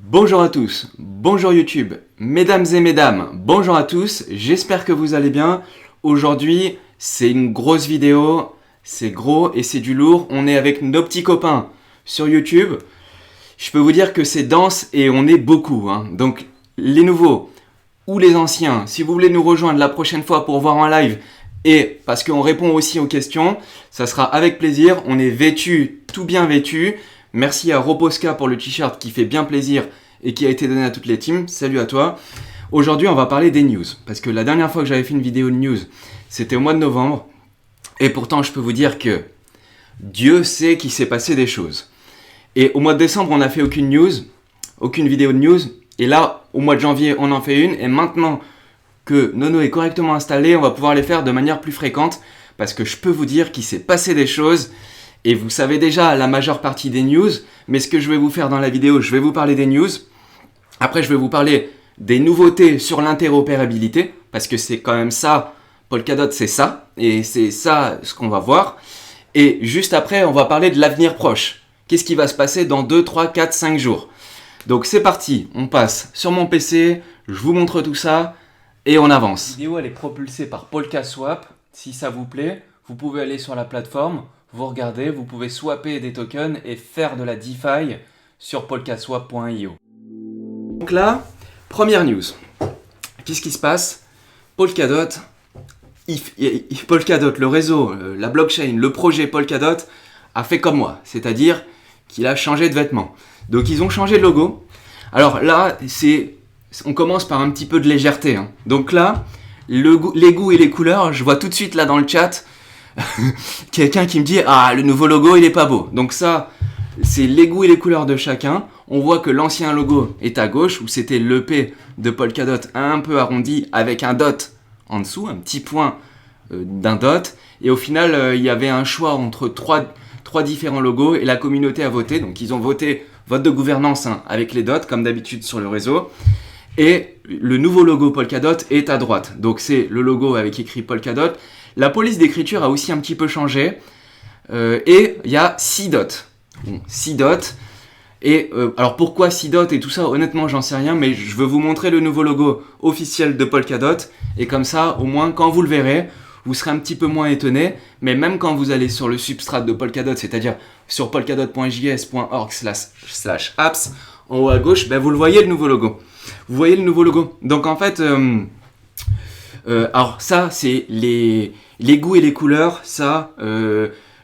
Bonjour à tous, bonjour YouTube, mesdames et mesdames, bonjour à tous, j'espère que vous allez bien. Aujourd'hui, c'est une grosse vidéo, c'est gros et c'est du lourd. On est avec nos petits copains sur YouTube. Je peux vous dire que c'est dense et on est beaucoup, hein. Donc les nouveaux ou les anciens, si vous voulez nous rejoindre la prochaine fois pour voir en live et parce qu'on répond aussi aux questions, ça sera avec plaisir. On est vêtus, tout bien vêtus. Merci à Roposca pour le t-shirt qui fait bien plaisir et qui a été donné à toutes les teams. Salut à toi. Aujourd'hui, on va parler des news. Parce que la dernière fois que j'avais fait une vidéo de news, c'était au mois de novembre. Et pourtant, je peux vous dire que Dieu sait qu'il s'est passé des choses. Et au mois de décembre, on n'a fait aucune news, aucune vidéo de news. Et là, au mois de janvier, on en fait une. Et maintenant que Nono est correctement installé, on va pouvoir les faire de manière plus fréquente. Parce que je peux vous dire qu'il s'est passé des choses. Et vous savez déjà la majeure partie des news, mais ce que je vais vous faire dans la vidéo, je vais vous parler des news. Après, je vais vous parler des nouveautés sur l'interopérabilité, parce que c'est quand même ça, Polkadot c'est ça, et c'est ça ce qu'on va voir. Et juste après, on va parler de l'avenir proche. Qu'est-ce qui va se passer dans 2, 3, 4, 5 jours. Donc c'est parti, on passe sur mon PC, je vous montre tout ça, et on avance. La vidéo elle est propulsée par PolkaSwap. Si ça vous plaît, vous pouvez aller sur la plateforme. Vous regardez, vous pouvez swapper des tokens et faire de la DeFi sur polkaswap.io. Donc là, première news. Qu'est-ce qui se passe? Polkadot, le réseau, la blockchain, le projet Polkadot a fait comme moi. C'est-à-dire qu'il a changé de vêtements. Donc ils ont changé de logo. Alors là, on commence par un petit peu de légèreté, hein. Donc là, les goûts et les couleurs, je vois tout de suite là dans le chat quelqu'un qui me dit ah le nouveau logo il est pas beau. Donc ça c'est les goûts et les couleurs de chacun. On voit que l'ancien logo est à gauche où c'était l'EP de Polkadot un peu arrondi avec un dot en dessous, un petit point d'un dot. Et au final il y avait un choix entre trois différents logos et la communauté a voté. Donc ils ont voté vote de gouvernance, hein, avec les dots comme d'habitude sur le réseau. Et le nouveau logo Polkadot est à droite. Donc c'est le logo avec écrit Polkadot. La police d'écriture a aussi un petit peu changé. Et il y a 6 dots. Bon, 6 dots. Et alors pourquoi 6 dots et tout ça, honnêtement, j'en sais rien. Mais je veux vous montrer le nouveau logo officiel de Polkadot. Et comme ça, au moins, quand vous le verrez, vous serez un petit peu moins étonné. Mais même quand vous allez sur le substrat de Polkadot, c'est-à-dire sur polkadot.js.org/apps, en haut à gauche, ben, vous le voyez le nouveau logo. Vous voyez le nouveau logo. Donc en fait... alors ça c'est les goûts et les couleurs. Ça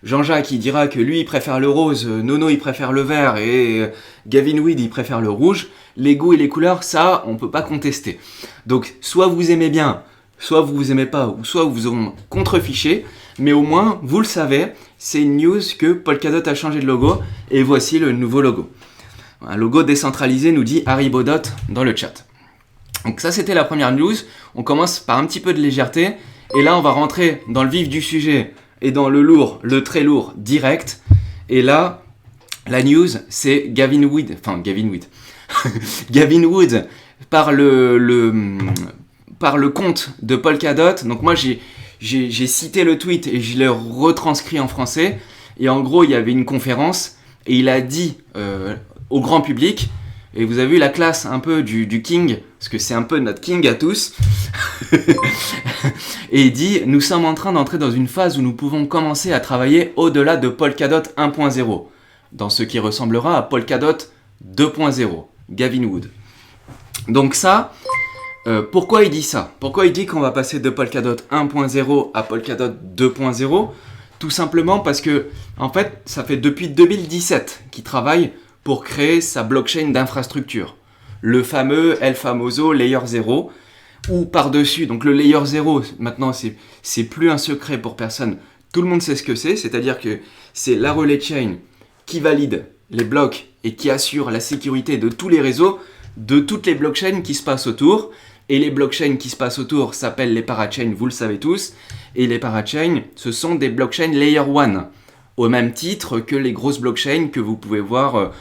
Jean-Jacques il dira que lui il préfère le rose, Nono il préfère le vert et Gavin Weed il préfère le rouge. Les goûts et les couleurs, ça on peut pas contester. Donc soit vous aimez bien, soit vous aimez pas, ou soit vous en contrefichez. Mais au moins vous le savez, c'est une news que Polkadot a changé de logo. Et voici le nouveau logo. Un logo décentralisé, nous dit Haribodot dans le chat. Donc ça c'était la première news. On commence par un petit peu de légèreté et là on va rentrer dans le vif du sujet et dans le lourd, le très lourd direct. Et là la news c'est Gavin Wood par le compte de Polkadot. Donc moi j'ai cité le tweet et je l'ai retranscrit en français. Et en gros il y avait une conférence et il a dit au grand public. Et vous avez vu la classe un peu du King, parce que c'est un peu notre King à tous. Et il dit, nous sommes en train d'entrer dans une phase où nous pouvons commencer à travailler au-delà de Polkadot 1.0, dans ce qui ressemblera à Polkadot 2.0, Gavin Wood. Donc ça, pourquoi il dit ça? Pourquoi il dit qu'on va passer de Polkadot 1.0 à Polkadot 2.0? Tout simplement parce que, en fait, ça fait depuis 2017 qu'il travaille pour créer sa blockchain d'infrastructure. Le fameux El Famoso Layer 0, ou par-dessus, donc le Layer 0, maintenant c'est plus un secret pour personne, tout le monde sait ce que c'est, c'est-à-dire que c'est la relay chain qui valide les blocs et qui assure la sécurité de tous les réseaux, de toutes les blockchains qui se passent autour, et les blockchains qui se passent autour s'appellent les parachains, vous le savez tous, et les parachains, ce sont des blockchains Layer 1, au même titre que les grosses blockchains que vous pouvez voir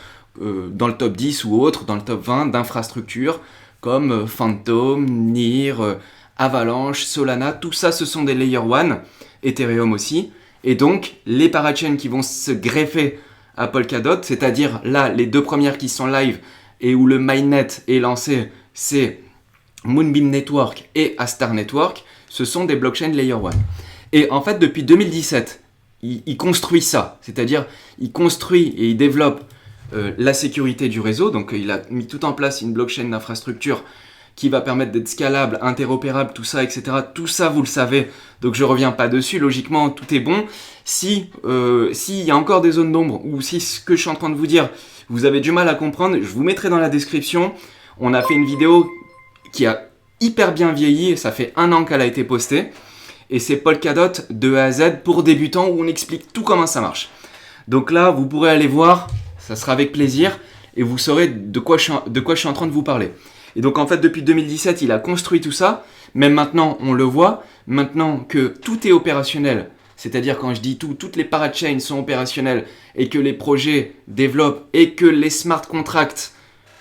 dans le top 10 ou autre, dans le top 20 d'infrastructures comme Phantom, NIR, Avalanche, Solana, tout ça ce sont des Layer 1, Ethereum aussi. Et donc les parachains qui vont se greffer à Polkadot, c'est-à-dire là les deux premières qui sont live, et où le mainnet est lancé, c'est Moonbeam Network et Astar Network, ce sont des blockchains layer 1. Et en fait, depuis 2017, il construit ça, c'est-à-dire il construit et il développe la sécurité du réseau. Donc il a mis tout en place une blockchain d'infrastructure qui va permettre d'être scalable, interopérable, tout ça, etc. Tout ça, vous le savez, donc je reviens pas dessus, logiquement, tout est bon. S'il y a encore des zones d'ombre, ou si ce que je suis en train de vous dire, vous avez du mal à comprendre, je vous mettrai dans la description. On a fait une vidéo qui a hyper bien vieilli, ça fait 1 an qu'elle a été postée, et c'est Polkadot de A à Z pour débutants, où on explique tout comment ça marche. Donc là, vous pourrez aller voir, ça sera avec plaisir, et vous saurez de quoi je suis en train de vous parler. Et donc en fait, depuis 2017, il a construit tout ça, mais maintenant, on le voit, maintenant que tout est opérationnel, c'est-à-dire quand je dis tout, toutes les parachains sont opérationnelles, et que les projets développent, et que les smart contracts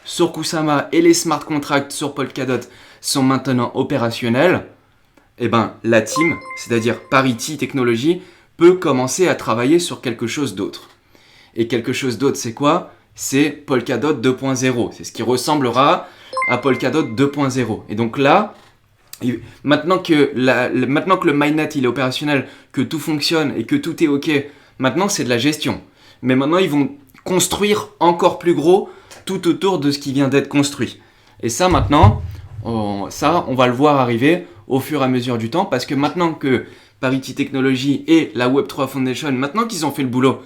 sur Kusama et les smart contracts sur Polkadot sont maintenant opérationnels, et ben la team, c'est-à-dire Parity Technologies, peut commencer à travailler sur quelque chose d'autre. Et quelque chose d'autre, c'est quoi? C'est Polkadot 2.0. C'est ce qui ressemblera à Polkadot 2.0. Et donc là, maintenant que le mainnet il est opérationnel, que tout fonctionne et que tout est OK, maintenant c'est de la gestion. Mais maintenant ils vont construire encore plus gros tout autour de ce qui vient d'être construit. Et ça maintenant, on va le voir arriver au fur et à mesure du temps, parce que maintenant que Parity Technologies et la Web3 Foundation, maintenant qu'ils ont fait le boulot,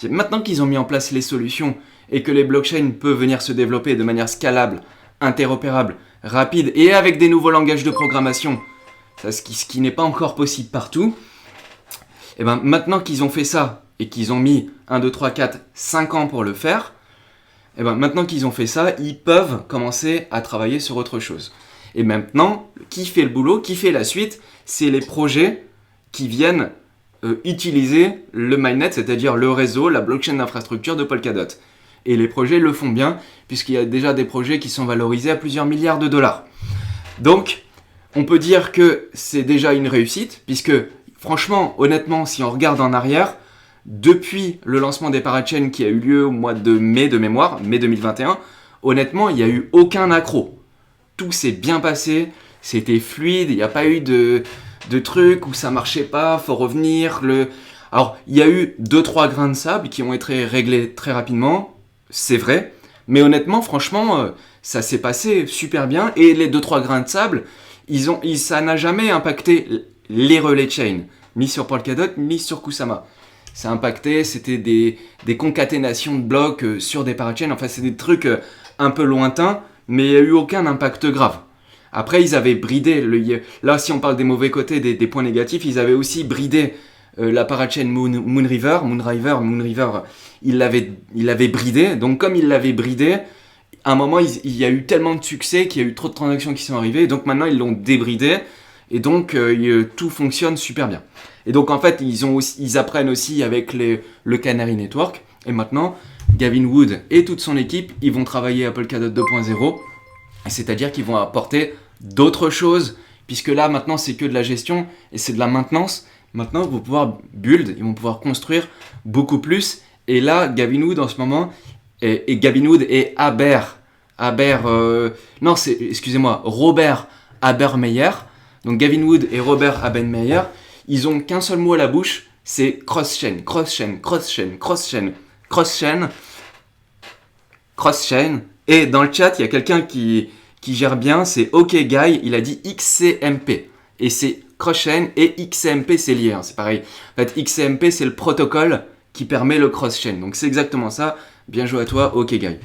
maintenant qu'ils ont mis en place les solutions et que les blockchains peuvent venir se développer de manière scalable, interopérable, rapide et avec des nouveaux langages de programmation, ce qui n'est pas encore possible partout, et ben maintenant qu'ils ont fait ça et qu'ils ont mis 1, 2, 3, 4, 5 ans pour le faire, et ben maintenant qu'ils ont fait ça, ils peuvent commencer à travailler sur autre chose. Et maintenant, qui fait le boulot, qui fait la suite, c'est les projets qui viennent utiliser le mainnet, c'est-à-dire le réseau, la blockchain d'infrastructure de Polkadot. Et les projets le font bien, puisqu'il y a déjà des projets qui sont valorisés à plusieurs milliards de dollars. Donc, on peut dire que c'est déjà une réussite, puisque franchement, honnêtement, si on regarde en arrière, depuis le lancement des parachains qui a eu lieu au mois de mai de mémoire, mai 2021, honnêtement, il n'y a eu aucun accroc. Tout s'est bien passé, c'était fluide, il n'y a pas eu de trucs où ça marchait pas, faut revenir. Alors, il y a eu 2-3 grains de sable qui ont été réglés très rapidement, c'est vrai, mais honnêtement, franchement, ça s'est passé super bien, et les 2-3 grains de sable, ça n'a jamais impacté les relais chain, ni sur Polkadot, ni sur Kusama. Ça a impacté, c'était des concaténations de blocs sur des parachains, enfin c'est des trucs un peu lointains, mais il n'y a eu aucun impact grave. Après, ils avaient bridé, là si on parle des mauvais côtés, des points négatifs, ils avaient aussi bridé la parachain Moonriver, il l'avait bridé. Donc comme il l'avait bridé, à un moment il y a eu tellement de succès qu'il y a eu trop de transactions qui sont arrivées, donc maintenant ils l'ont débridé, et donc tout fonctionne super bien. Et donc en fait ils apprennent aussi avec le Canary Network, et maintenant Gavin Wood et toute son équipe, ils vont travailler à Polkadot 2.0, c'est-à-dire qu'ils vont apporter d'autres choses, puisque là maintenant c'est que de la gestion et c'est de la maintenance. Maintenant ils vont pouvoir build, ils vont pouvoir construire beaucoup plus, et là Gavin Wood en ce moment, et Gavin Wood et Robert Habermeyer, donc Gavin Wood et Robert Habermeyer, ils ont qu'un seul mot à la bouche, c'est cross-chain, cross-chain, cross-chain, cross-chain, cross-chain, cross-chain. Et dans le chat, il y a quelqu'un qui gère bien, c'est OK Guy, il a dit XCMP. Et c'est cross-chain et XCMP, c'est lié, c'est pareil. En fait, XCMP, c'est le protocole qui permet le cross-chain. Donc c'est exactement ça. Bien joué à toi, OK Guy.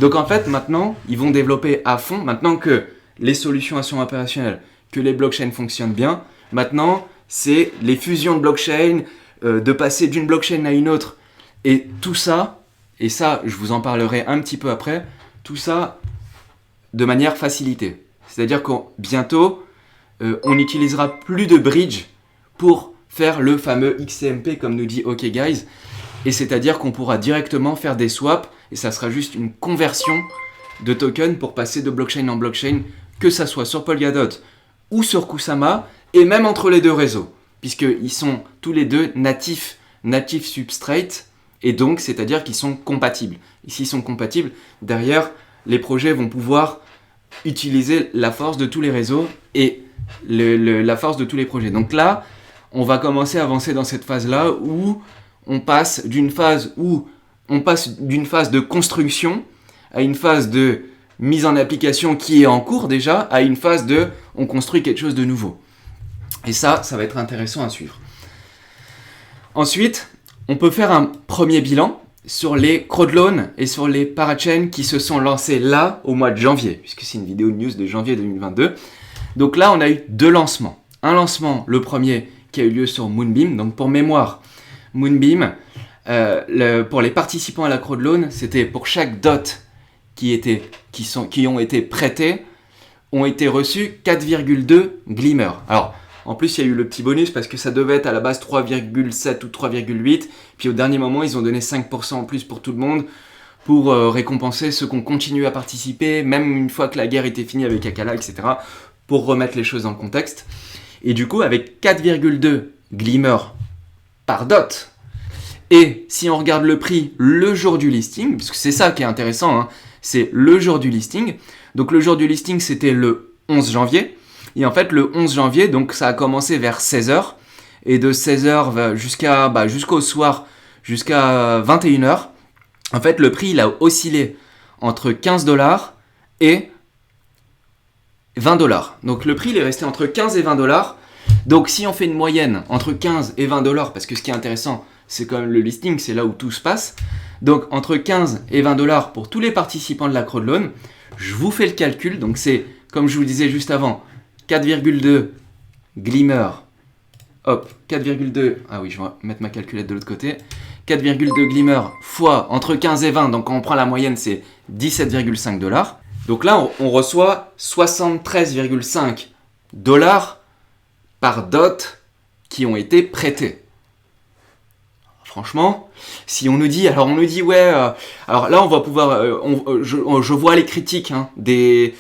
Donc en fait, maintenant, ils vont développer à fond, maintenant que les solutions sont opérationnelles, que les blockchains fonctionnent bien, maintenant, c'est les fusions de blockchain, de passer d'une blockchain à une autre. Et tout ça, et ça, je vous en parlerai un petit peu après, tout ça de manière facilitée. C'est-à-dire que bientôt, on n'utilisera plus de bridge pour faire le fameux XCMP, comme nous dit OK Guys. Et c'est-à-dire qu'on pourra directement faire des swaps, et ça sera juste une conversion de tokens pour passer de blockchain en blockchain, que ça soit sur Polkadot ou sur Kusama, et même entre les deux réseaux, puisqu'ils sont tous les deux natifs substrate, et donc c'est-à-dire qu'ils sont compatibles. Et s'ils sont compatibles, derrière, les projets vont pouvoir utiliser la force de tous les réseaux et la force de tous les projets. Donc là, on va commencer à avancer dans cette phase-là où on passe d'une phase de construction à une phase de mise en application qui est en cours déjà, à une phase de on construit quelque chose de nouveau. Et ça va être intéressant à suivre. Ensuite, on peut faire un premier bilan sur les crowdloans et sur les parachains qui se sont lancés là au mois de janvier, puisque c'est une vidéo news de janvier 2022. Donc là, on a eu 2 lancements. Un lancement, le premier, qui a eu lieu sur Moonbeam. Donc pour mémoire, Moonbeam, pour les participants à la crowdloan, c'était pour chaque dot qui ont été prêtés, ont été reçus 4,2 Glimmer. Alors, en plus, il y a eu le petit bonus parce que ça devait être à la base 3,7 ou 3,8. Puis au dernier moment, ils ont donné 5% en plus pour tout le monde pour récompenser ceux qui ont continué à participer, même une fois que la guerre était finie avec Akala, etc., pour remettre les choses dans le contexte. Et du coup, avec 4,2 Glimmer par dot, et si on regarde le prix le jour du listing, parce que c'est ça qui est intéressant, hein, c'est le jour du listing. Donc le jour du listing, c'était le 11 janvier. Et en fait, le 11 janvier, donc ça a commencé vers 16h. Et de 16h jusqu'au soir, jusqu'à 21h, en fait, le prix, il a oscillé entre 15$ et 20$. Donc le prix, il est resté entre 15 et 20$. Donc si on fait une moyenne entre 15 et 20$, parce que ce qui est intéressant, c'est quand même le listing, c'est là où tout se passe. Donc entre 15 et 20$ pour tous les participants de la crowdloan. Je vous fais le calcul. Donc c'est, comme je vous disais juste avant, 4,2 Glimmer. Hop, 4,2. Ah oui, je vais mettre ma calculette de l'autre côté. 4,2 Glimmer fois entre 15 et 20. Donc quand on prend la moyenne, c'est 17,5$. Donc là, on reçoit 73,5$ par dot qui ont été prêtés. Franchement, si on nous dit, alors ouais, alors là on va pouvoir, je vois les critiques des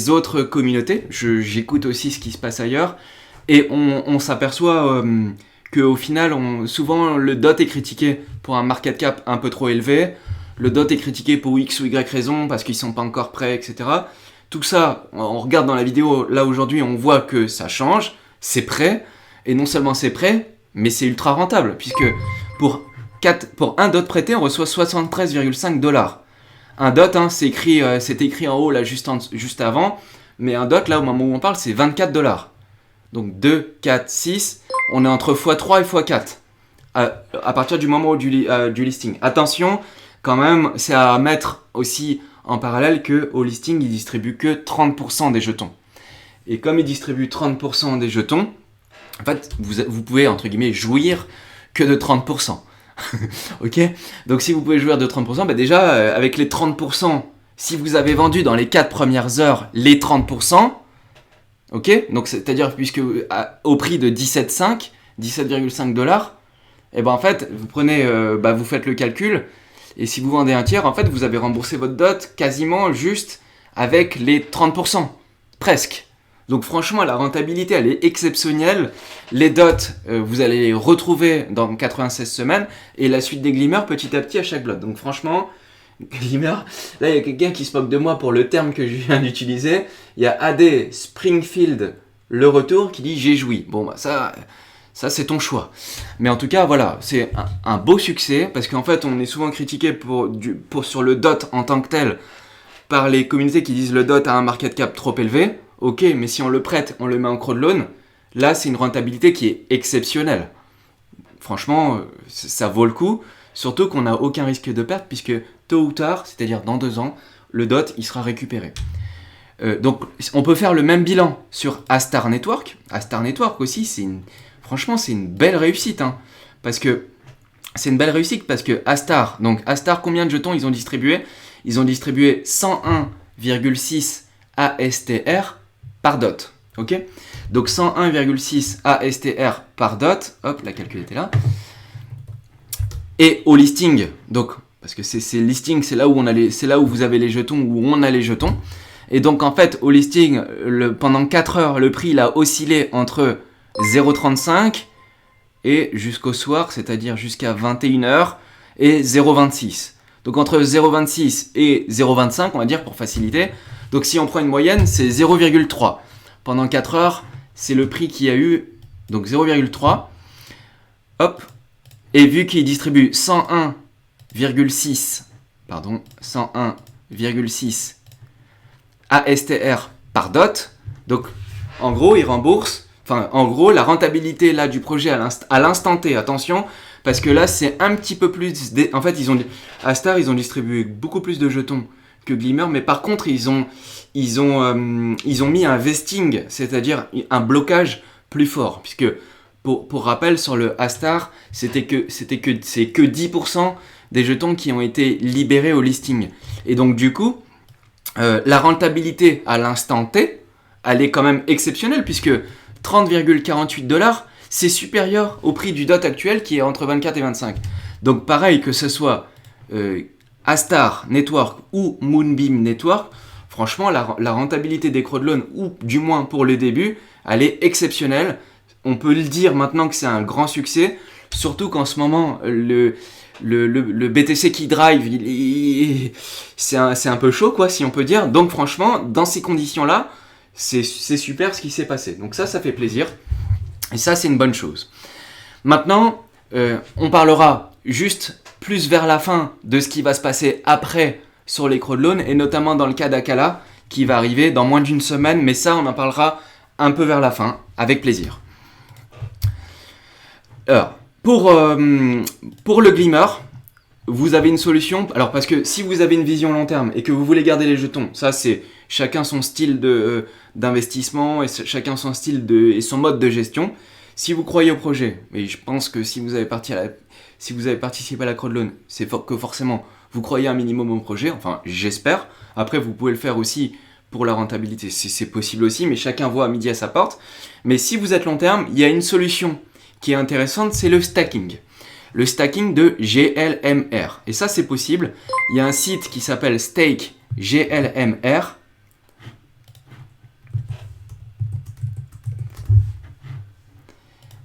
autres communautés, j'écoute aussi ce qui se passe ailleurs, et on s'aperçoit qu'au final, souvent le dot est critiqué pour un market cap un peu trop élevé, le dot est critiqué pour X ou Y raison parce qu'ils sont pas encore prêts, etc. Tout ça, on regarde dans la vidéo, là aujourd'hui on voit que ça change, c'est prêt, et non seulement c'est prêt, mais c'est ultra rentable, puisque pour un dot prêté, on reçoit 73,5$. Un dot, c'est écrit en haut là juste avant, mais un dot là au moment où on parle, c'est 24$. Donc 2, 4, 6, on est entre x3 et x4 à partir du moment du listing. Attention, quand même, c'est à mettre aussi en parallèle qu'au listing, il distribue que 30% des jetons. Et comme il distribue 30% des jetons, en fait, vous pouvez, entre guillemets, jouir que de 30%. Ok ? Donc si vous pouvez jouir de 30%, déjà, avec les 30%, si vous avez vendu dans les 4 premières heures les 30%, ok ? Donc c'est-à-dire, puisque au prix de 17,5$, et en fait, vous prenez, vous faites le calcul, et si vous vendez un tiers, en fait, vous avez remboursé votre dot quasiment juste avec les 30%. Presque. Donc franchement, la rentabilité, elle est exceptionnelle. Les dots, vous allez les retrouver dans 96 semaines. Et la suite des glimmers, petit à petit, à chaque lot. Donc franchement, glimmer, là, il y a quelqu'un qui se moque de moi pour le terme que je viens d'utiliser. Il y a AD Springfield, le retour, qui dit « j'ai joui ». Bon, ça c'est ton choix. Mais en tout cas, voilà, c'est un beau succès. Parce qu'en fait, on est souvent critiqué sur le dot en tant que tel par les communautés qui disent le dot a un market cap trop élevé. Ok, mais si on le prête, on le met en crowdloan, là c'est une rentabilité qui est exceptionnelle. Franchement, ça vaut le coup, surtout qu'on n'a aucun risque de perte, puisque tôt ou tard, c'est-à-dire dans 2 ans, le dot il sera récupéré. Donc on peut faire le même bilan sur Astar Network. Astar Network aussi, franchement c'est une belle réussite, parce que c'est une belle réussite parce que Astar, combien de jetons ils ont distribué ? Ils ont distribué 101,6 ASTR par dot, ok ? Donc 101,6 ASTR par dot, hop, la calculette est là. Et au listing, donc parce que c'est listing, c'est là où vous avez les jetons, où on a les jetons. Et donc en fait au listing, pendant 4 heures, le prix il a oscillé entre 0,35 et jusqu'au soir, c'est-à-dire jusqu'à 21h et 0,26. Donc entre 0,26 et 0,25, on va dire pour faciliter. Donc si on prend une moyenne, c'est 0,3. Pendant 4 heures, c'est le prix qu'il y a eu, donc 0,3. Hop. Et vu qu'il distribue 101,6 ASTR par dot, donc en gros, il rembourse, la rentabilité là du projet à l'instant T, attention, parce que là, c'est un petit peu plus... En fait, Astar, ils ont distribué beaucoup plus de jetons que Glimmer, mais par contre, ils ont mis un vesting, c'est-à-dire un blocage plus fort, puisque, pour rappel, sur le Astar, c'est que 10% des jetons qui ont été libérés au listing. Et donc, du coup, la rentabilité à l'instant T, elle est quand même exceptionnelle, puisque 30,48$, c'est supérieur au prix du DOT actuel qui est entre 24 et 25. Donc pareil, que ce soit Astar Network ou Moonbeam Network, franchement, la rentabilité des crowdloans, ou du moins pour le début, elle est exceptionnelle. On peut le dire maintenant que c'est un grand succès, surtout qu'en ce moment, le BTC qui drive, c'est un peu chaud, quoi, si on peut dire. Donc franchement, dans ces conditions-là, c'est super ce qui s'est passé. Donc ça fait plaisir. Et ça, c'est une bonne chose. Maintenant, on parlera juste plus vers la fin de ce qui va se passer après sur les crowdloans, et notamment dans le cas d'Akala, qui va arriver dans moins d'une semaine, mais ça, on en parlera un peu vers la fin, avec plaisir. Alors, pour le Glimmer, vous avez une solution. Alors, parce que si vous avez une vision long terme et que vous voulez garder les jetons, ça, c'est chacun son style d'investissement et chacun son style et son mode de gestion. Si vous croyez au projet, et je pense que si vous avez participé à la crowdloan, c'est que forcément vous croyez un minimum au projet, enfin j'espère. Après vous pouvez le faire aussi pour la rentabilité, c'est possible aussi, mais chacun voit à midi à sa porte. Mais si vous êtes long terme, il y a une solution qui est intéressante, c'est le stacking. Le stacking de GLMR. Et ça c'est possible, il y a un site qui s'appelle Stake GLMR.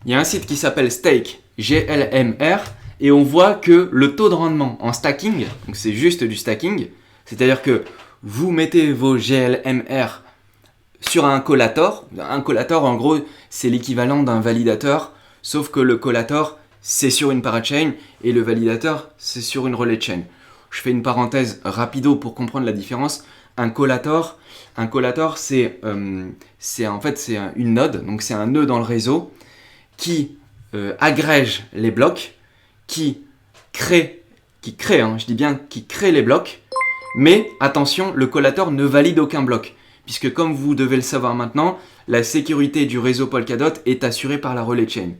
Il y a un site qui s'appelle Stake GLMR et on voit que le taux de rendement en stacking, donc c'est juste du stacking, c'est-à-dire que vous mettez vos GLMR sur un collator. Un collator, en gros, c'est l'équivalent d'un validateur, sauf que le collator, c'est sur une parachain et le validateur, c'est sur une relay chain. Je fais une parenthèse rapido pour comprendre la différence. Un collator, c'est une node, donc c'est un nœud dans le réseau qui agrège les blocs, qui crée les blocs, mais attention, le collator ne valide aucun bloc, puisque comme vous devez le savoir maintenant, la sécurité du réseau Polkadot est assurée par la relay chain.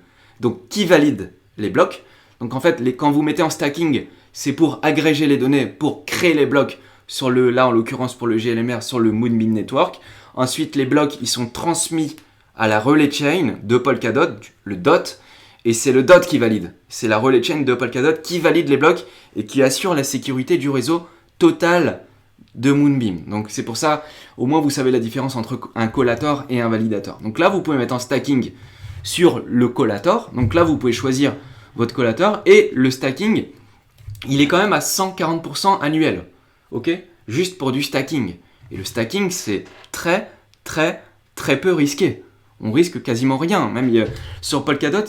Donc qui valide les blocs? Donc en fait, quand vous mettez en stacking, c'est pour agréger les données, pour créer les blocs là en l'occurrence pour le GLMR, sur le Moonbeam Network. Ensuite, les blocs, ils sont transmis à la relay chain de Polkadot, le DOT, et c'est le DOT qui valide. C'est la relay chain de Polkadot qui valide les blocs et qui assure la sécurité du réseau total de Moonbeam. Donc c'est pour ça, au moins vous savez la différence entre un collator et un validateur. Donc là, vous pouvez mettre en stacking sur le collator. Donc là, vous pouvez choisir votre collator et le stacking, il est quand même à 140% annuel. Ok? Juste pour du stacking. Et le stacking, c'est très, très, très peu risqué. On risque quasiment rien. Même sur Polkadot,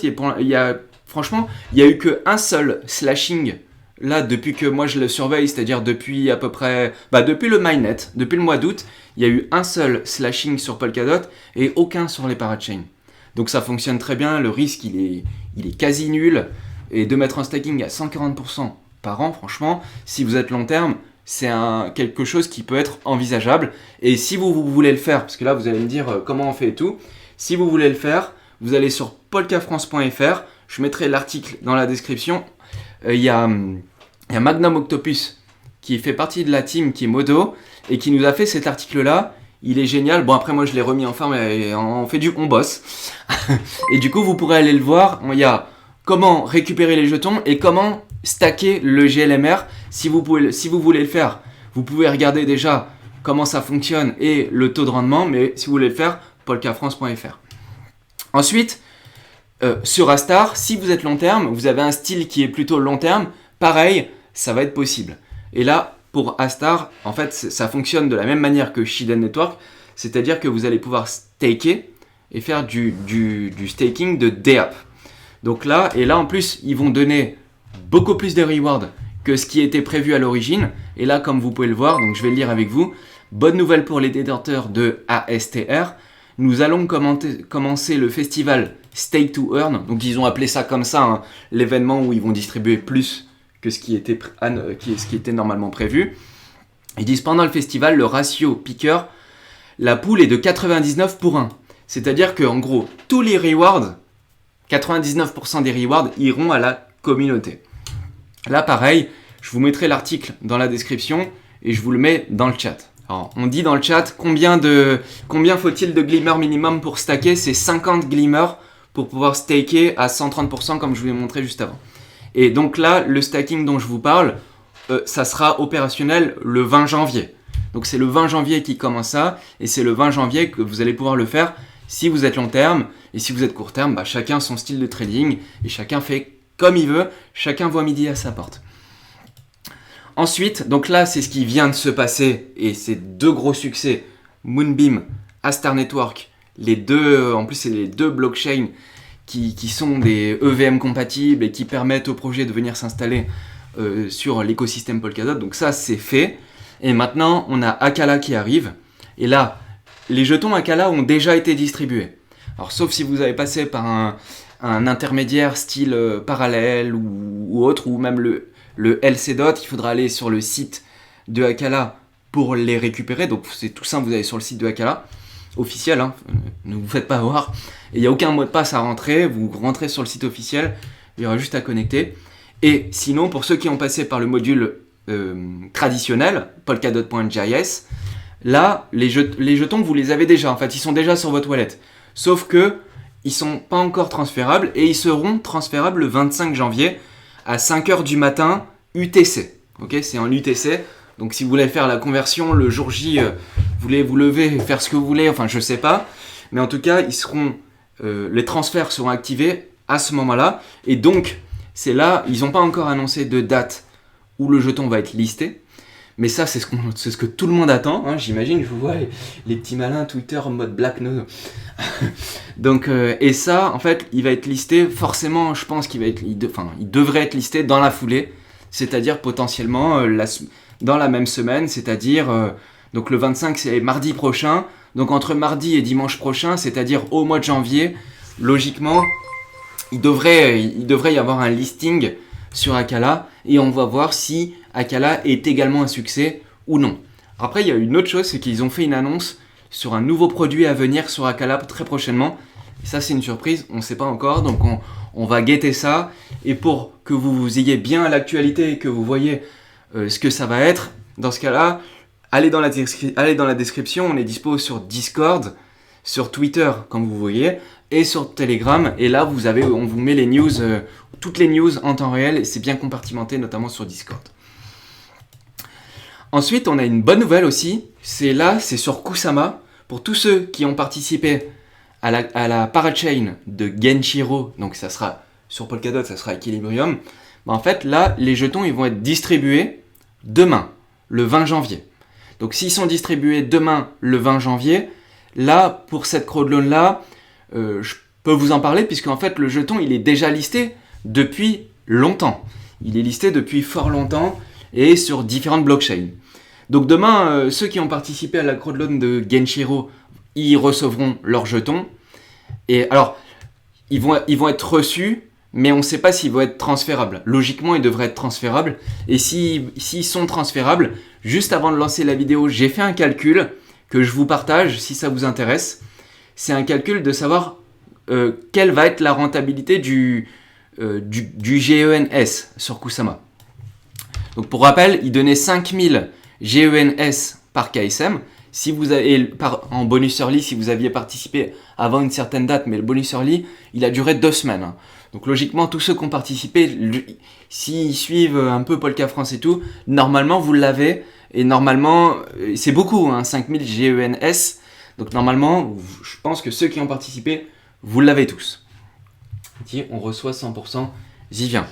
franchement, il n'y a eu qu'un seul slashing là depuis que moi je le surveille, c'est-à-dire depuis à peu près, depuis le mainnet, depuis le mois d'août, il y a eu un seul slashing sur Polkadot et aucun sur les parachains. Donc ça fonctionne très bien, le risque il est quasi nul, et de mettre un stacking à 140% par an, franchement, si vous êtes long terme, c'est quelque chose qui peut être envisageable. Et si vous voulez le faire, parce que là vous allez me dire comment on fait et tout, si vous voulez le faire, vous allez sur polkafrance.fr, je mettrai l'article dans la description. Il y a Magnum Octopus qui fait partie de la team qui est Modo et qui nous a fait cet article-là. Il est génial. Bon, après, moi, je l'ai remis en forme et on bosse. Et du coup, vous pourrez aller le voir. Il y a comment récupérer les jetons et comment stacker le GLMR. Si vous voulez le faire, vous pouvez regarder déjà comment ça fonctionne et le taux de rendement. Mais si vous voulez le faire, polkafrance.fr. Ensuite, sur Astar, si vous êtes long terme, vous avez un style qui est plutôt long terme, pareil, ça va être possible. Et là, pour Astar, en fait, ça fonctionne de la même manière que Shiden Network, c'est-à-dire que vous allez pouvoir staker et faire du staking de DApp. Donc là, et là en plus, ils vont donner beaucoup plus de rewards que ce qui était prévu à l'origine. Et là, comme vous pouvez le voir, donc je vais le lire avec vous. Bonne nouvelle pour les détenteurs de ASTR. Nous allons commencer le festival Stake to Earn. Donc ils ont appelé ça comme ça, hein, l'événement où ils vont distribuer plus que ce qui était normalement prévu. Ils disent pendant le festival, le ratio piqueur, la pool est de 99 pour 1. C'est-à-dire qu'en gros, tous les rewards, 99% des rewards iront à la communauté. Là, pareil, je vous mettrai l'article dans la description et je vous le mets dans le chat. Alors, on dit dans le chat combien faut-il de glimmer minimum pour stacker. C'est 50 glimmer pour pouvoir staker à 130% comme je vous l'ai montré juste avant. Et donc là, le stacking dont je vous parle, ça sera opérationnel le 20 janvier. Donc c'est le 20 janvier qui commence ça et c'est le 20 janvier que vous allez pouvoir le faire si vous êtes long terme. Et si vous êtes court terme, chacun son style de trading et chacun fait comme il veut, chacun voit midi à sa porte. Ensuite, donc là, c'est ce qui vient de se passer et c'est deux gros succès, Moonbeam, Astar Network, en plus c'est les deux blockchains qui sont des EVM compatibles et qui permettent au projet de venir s'installer sur l'écosystème Polkadot. Donc ça, c'est fait. Et maintenant, on a Akala qui arrive. Et là, les jetons Akala ont déjà été distribués. Alors, sauf si vous avez passé par un intermédiaire style parallèle ou autre, ou même le LCDOT, il faudra aller sur le site de Akala pour les récupérer. Donc c'est tout simple, vous allez sur le site de Akala, officiel, hein, ne vous faites pas avoir. Et il n'y a aucun mot de passe à rentrer, vous rentrez sur le site officiel, il y aura juste à connecter. Et sinon, pour ceux qui ont passé par le module traditionnel, polkadot.js, là, les jetons, vous les avez déjà, en fait, ils sont déjà sur votre wallet. Sauf que ils ne sont pas encore transférables et ils seront transférables le 25 janvier à 5h du matin UTC. Okay, c'est en UTC. Donc si vous voulez faire la conversion le jour J, vous voulez vous lever, faire ce que vous voulez, enfin je sais pas. Mais en tout cas, les transferts seront activés à ce moment-là. Et donc, c'est là, ils n'ont pas encore annoncé de date où le jeton va être listé. Mais ça, c'est ce que tout le monde attend, hein, j'imagine. Je vous vois les petits malins Twitter en mode Black Nose. Donc, et ça, en fait, il va être listé forcément, je pense il devrait être listé dans la foulée, c'est-à-dire potentiellement dans la même semaine, c'est-à-dire, donc le 25, c'est mardi prochain. Donc entre mardi et dimanche prochain, c'est-à-dire au mois de janvier, logiquement, il devrait y avoir un listing sur Akala et on va voir si Akala est également un succès ou non. Après, il y a une autre chose, c'est qu'ils ont fait une annonce sur un nouveau produit à venir sur Akala très prochainement. Et ça, c'est une surprise, on ne sait pas encore, donc on va guetter ça. Et pour que vous ayez bien l'actualité et que vous voyez ce que ça va être, dans ce cas-là, allez dans la description, on est dispo sur Discord, sur Twitter, comme vous voyez, et sur Telegram. Et là, on vous met les news, toutes les news en temps réel, et c'est bien compartimenté, notamment sur Discord. Ensuite, on a une bonne nouvelle aussi, c'est sur Kusama. Pour tous ceux qui ont participé à la parachain de Genshiro, donc ça sera sur Polkadot, ça sera Equilibrium, en fait, là, les jetons ils vont être distribués demain, le 20 janvier. Donc s'ils sont distribués demain, le 20 janvier, là, pour cette crowdloan-là, je peux vous en parler, puisque en fait, le jeton, il est déjà listé depuis longtemps. Il est listé depuis fort longtemps et sur différentes blockchains. Donc demain, ceux qui ont participé à la crowdloan de Genshiro, ils recevront leurs jetons. Et alors, ils vont être reçus, mais on ne sait pas s'ils vont être transférables. Logiquement, ils devraient être transférables. Et s'ils sont transférables, juste avant de lancer la vidéo, j'ai fait un calcul que je vous partage si ça vous intéresse. C'est un calcul de savoir quelle va être la rentabilité du GENS sur Kusama. Donc pour rappel, il donnait 5000 GENS par KSM. Si vous avez, en bonus early, si vous aviez participé avant une certaine date, mais le bonus early, il a duré 2 semaines. Donc logiquement, tous ceux qui ont participé, s'ils suivent un peu Polka France et tout, normalement vous l'avez. Et normalement, c'est beaucoup, 5000 GENS. Donc normalement, je pense que ceux qui ont participé, vous l'avez tous. On reçoit 100%, j'y viens.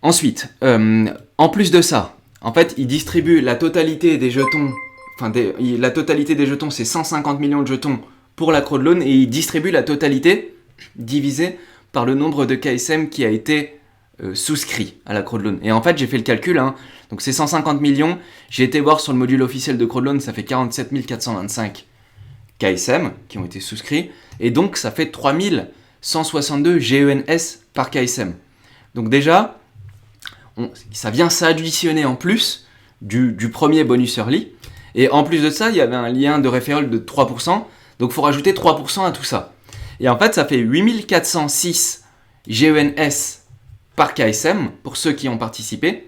Ensuite, en plus de ça, en fait, il distribue la totalité des jetons, la totalité des jetons, c'est 150 millions de jetons pour la crowdloan, et il distribue la totalité divisée par le nombre de KSM qui a été souscrit à la crowdloan. Et en fait, j'ai fait le calcul, hein, donc c'est 150 millions, j'ai été voir sur le module officiel de crowdloan, ça fait 47 425 KSM qui ont été souscrits, et donc ça fait 3162 GENS par KSM. Donc déjà, ça vient s'additionner en plus du premier bonus early, et en plus de ça, il y avait un lien de referral de 3%, donc il faut rajouter 3% à tout ça. Et en fait, ça fait 8406 GENS par KSM pour ceux qui ont participé,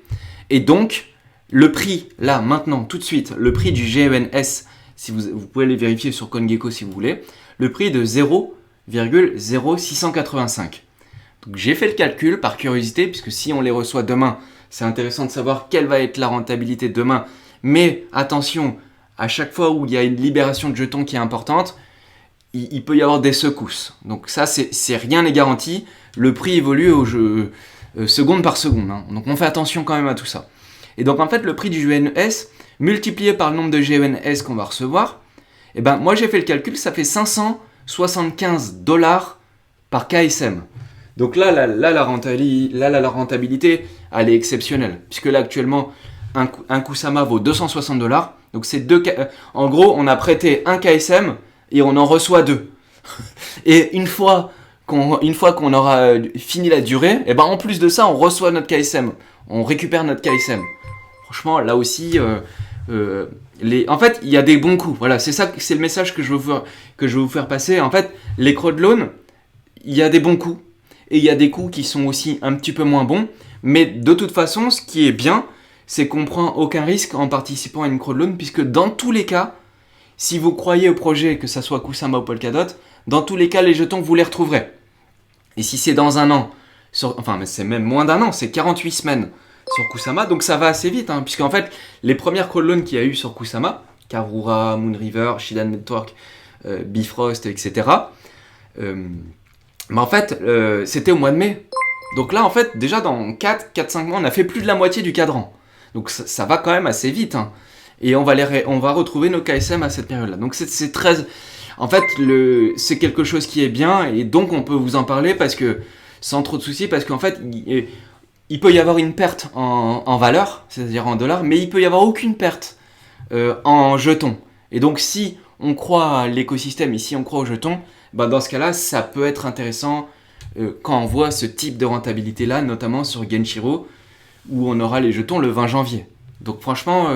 et donc le prix, là, maintenant, tout de suite, le prix du GENS, si vous pouvez les vérifier sur CoinGecko si vous voulez, le prix est de 0,0685. Donc j'ai fait le calcul par curiosité, puisque si on les reçoit demain, c'est intéressant de savoir quelle va être la rentabilité demain. Mais attention, à chaque fois où il y a une libération de jetons qui est importante, il peut y avoir des secousses. Donc ça, c'est rien n'est garanti. Le prix évolue au jeu, seconde par seconde, hein. Donc on fait attention quand même à tout ça. Et donc en fait, le prix du GENS, multiplié par le nombre de GENS qu'on va recevoir, et ben moi j'ai fait le calcul, ça fait 575 $ par KSM. Donc là, la rentabilité, elle est exceptionnelle. Puisque là, actuellement, un Kusama vaut 260 $. Donc c'est en gros, on a prêté un KSM et on en reçoit 2. Et une fois qu'on aura fini la durée, et ben en plus de ça, on reçoit notre KSM. On récupère notre KSM. Franchement, là aussi, en fait, il y a des bons coups. Voilà, c'est le message que je veux vous faire passer. En fait, les crowdloans, il y a des bons coups. Et il y a des coups qui sont aussi un petit peu moins bons. Mais de toute façon, ce qui est bien, c'est qu'on ne prend aucun risque en participant à une crowdloan, puisque dans tous les cas, si vous croyez au projet, que ça soit Kusama ou Polkadot, dans tous les cas, les jetons, vous les retrouverez. Et si c'est dans un an, mais c'est même moins d'un an, c'est 48 semaines sur Kusama, donc ça va assez vite, hein, puisqu'en fait, les premières crowdloans qu'il y a eu sur Kusama, Karura, Moonriver, Shidan Network, Bifrost, etc., mais en fait, c'était au mois de mai. Donc là, en fait, déjà dans 4-5 mois, on a fait plus de la moitié du cadran. Donc ça va quand même assez vite, hein. Et on va retrouver nos KSM à cette période-là. Donc c'est très... En fait, c'est quelque chose qui est bien, et donc on peut vous en parler sans trop de soucis, parce qu'en fait, il peut y avoir une perte en valeur, c'est-à-dire en dollars, mais il peut y avoir aucune perte en jetons. Et donc si on croit à l'écosystème, ici on croit aux jetons, bah dans ce cas-là, ça peut être intéressant quand on voit ce type de rentabilité-là, notamment sur Genshiro, où on aura les jetons le 20 janvier. Donc franchement,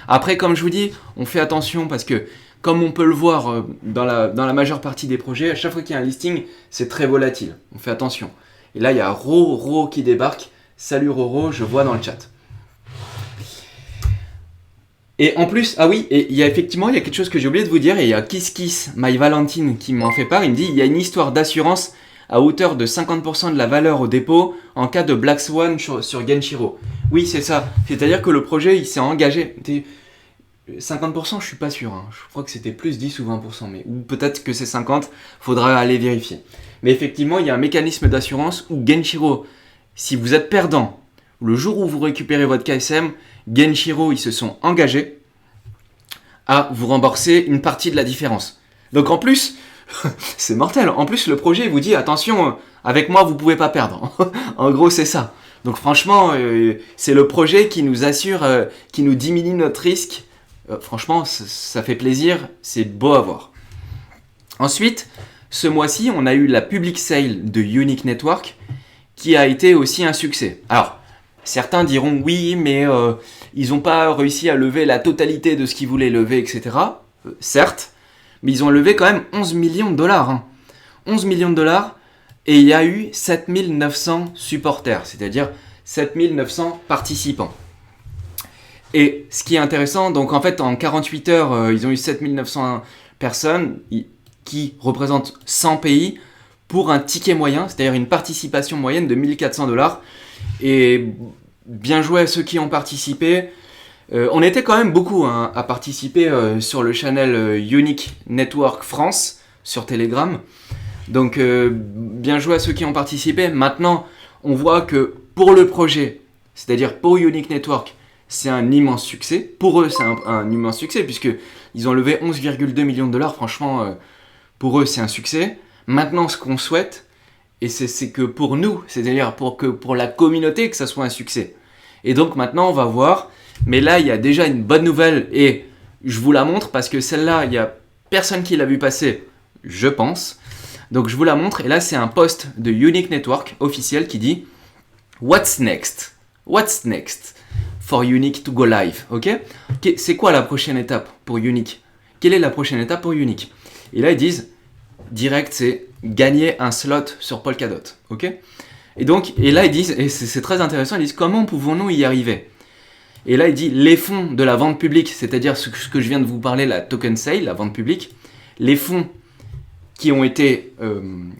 après, comme je vous dis, on fait attention, parce que comme on peut le voir dans la majeure partie des projets, à chaque fois qu'il y a un listing, c'est très volatile. On fait attention. Et là, il y a Roro qui débarque. Salut Roro, je vois dans le chat. Et en plus, ah oui, et il y a quelque chose que j'ai oublié de vous dire, et il y a Kiss My Valentine qui m'en fait part. Il me dit, il y a une histoire d'assurance à hauteur de 50% de la valeur au dépôt en cas de Black Swan sur Genshiro. Oui, c'est ça. C'est-à-dire que le projet, il s'est engagé. 50%, je suis pas sûr, hein. Je crois que c'était plus 10 ou 20%, ou peut-être que c'est 50, faudra aller vérifier. Mais effectivement, il y a un mécanisme d'assurance où Genshiro, si vous êtes perdant, le jour où vous récupérez votre KSM, Genshiro, ils se sont engagés à vous rembourser une partie de la différence. Donc en plus, c'est mortel. En plus, le projet vous dit, attention, avec moi, vous pouvez pas perdre. En gros, c'est ça. Donc franchement, c'est le projet qui nous assure, qui nous diminue notre risque. Franchement, ça fait plaisir, c'est beau à voir. Ensuite, ce mois-ci, on a eu la public sale de Unique Network qui a été aussi un succès. Alors, certains diront oui, mais ils n'ont pas réussi à lever la totalité de ce qu'ils voulaient lever, etc. Certes, mais ils ont levé quand même 11 millions de dollars. Hein. 11 millions de dollars, et il y a eu 7900 supporters, c'est-à-dire 7900 participants. Et ce qui est intéressant, donc en fait en 48 heures, ils ont eu 7900 personnes qui représentent 100 pays pour un ticket moyen, c'est-à-dire une participation moyenne de 1400 $. Et bien joué à ceux qui ont participé. On était quand même beaucoup à participer sur le channel Unique Network France sur Telegram. Donc bien joué à ceux qui ont participé. Maintenant, on voit que pour le projet, c'est-à-dire pour Unique Network, c'est un immense succès. Pour eux, c'est un immense succès, puisqu'ils ont levé 11,2 millions de dollars. Franchement, pour eux, c'est un succès. Maintenant, ce qu'on souhaite, et c'est que pour nous, c'est-à-dire pour la communauté, que ça soit un succès. Et donc maintenant, on va voir. Mais là, il y a déjà une bonne nouvelle, et je vous la montre, parce que celle-là, il n'y a personne qui l'a vu passer, je pense. Donc je vous la montre, et là, c'est un post de Unique Network officiel qui dit « What's next? What's next for Unique to go live ?» Ok, c'est quoi la prochaine étape pour Unique? Quelle est la prochaine étape pour Unique? Et là, ils disent, direct, c'est gagner un slot sur Polkadot. Ok. Et là, ils disent, et c'est très intéressant, ils disent, comment pouvons-nous y arriver? Et là, il dit, les fonds de la vente publique, c'est-à-dire ce que je viens de vous parler, la token sale, la vente publique, les fonds qui ont été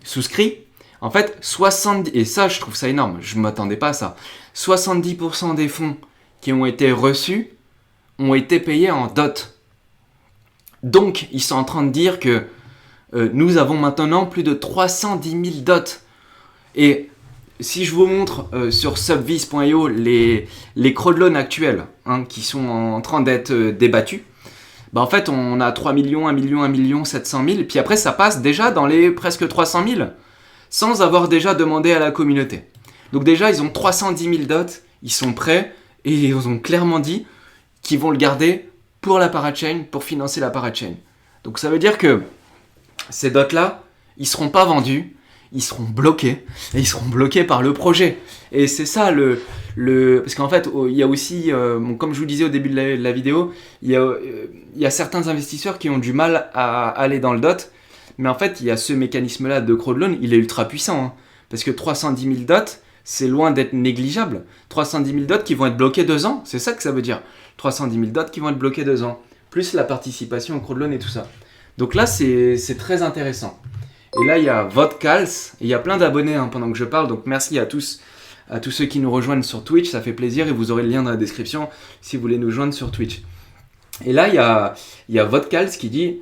souscrits, en fait, 70, et ça, je trouve ça énorme, je ne m'attendais pas à ça, 70% des fonds qui ont été reçus ont été payés en DOT. Donc, ils sont en train de dire que nous avons maintenant plus de 310 000 DOT. Et si je vous montre sur subvis.io les crowdloans actuels qui sont en train d'être débattus, bah en fait, on a 3 millions, 1 million, 1 million, 700 000, puis après, ça passe déjà dans les presque 300 000, sans avoir déjà demandé à la communauté. Donc déjà, ils ont 310 000 dots, ils sont prêts, et ils ont clairement dit qu'ils vont le garder pour la parachain, pour financer la parachain. Donc ça veut dire que ces dots-là, ils ne seront pas vendus, ils seront bloqués, et ils seront bloqués par le projet. Et c'est ça parce qu'en fait, il y a aussi, comme je vous disais au début de la vidéo, il y a certains investisseurs qui ont du mal à aller dans le DOT, mais en fait, il y a ce mécanisme-là de crowdloan, il est ultra puissant, parce que 310 000 dots, c'est loin d'être négligeable. 310 000 dots qui vont être bloqués 2 ans, c'est ça que ça veut dire. 310 000 dots qui vont être bloqués 2 ans, plus la participation au crowdloan et tout ça. Donc là, c'est très intéressant. Et là, il y a Vodcals, et il y a plein d'abonnés pendant que je parle, donc merci à tous ceux qui nous rejoignent sur Twitch, ça fait plaisir, et vous aurez le lien dans la description si vous voulez nous joindre sur Twitch. Et là, il y a Vodcals qui dit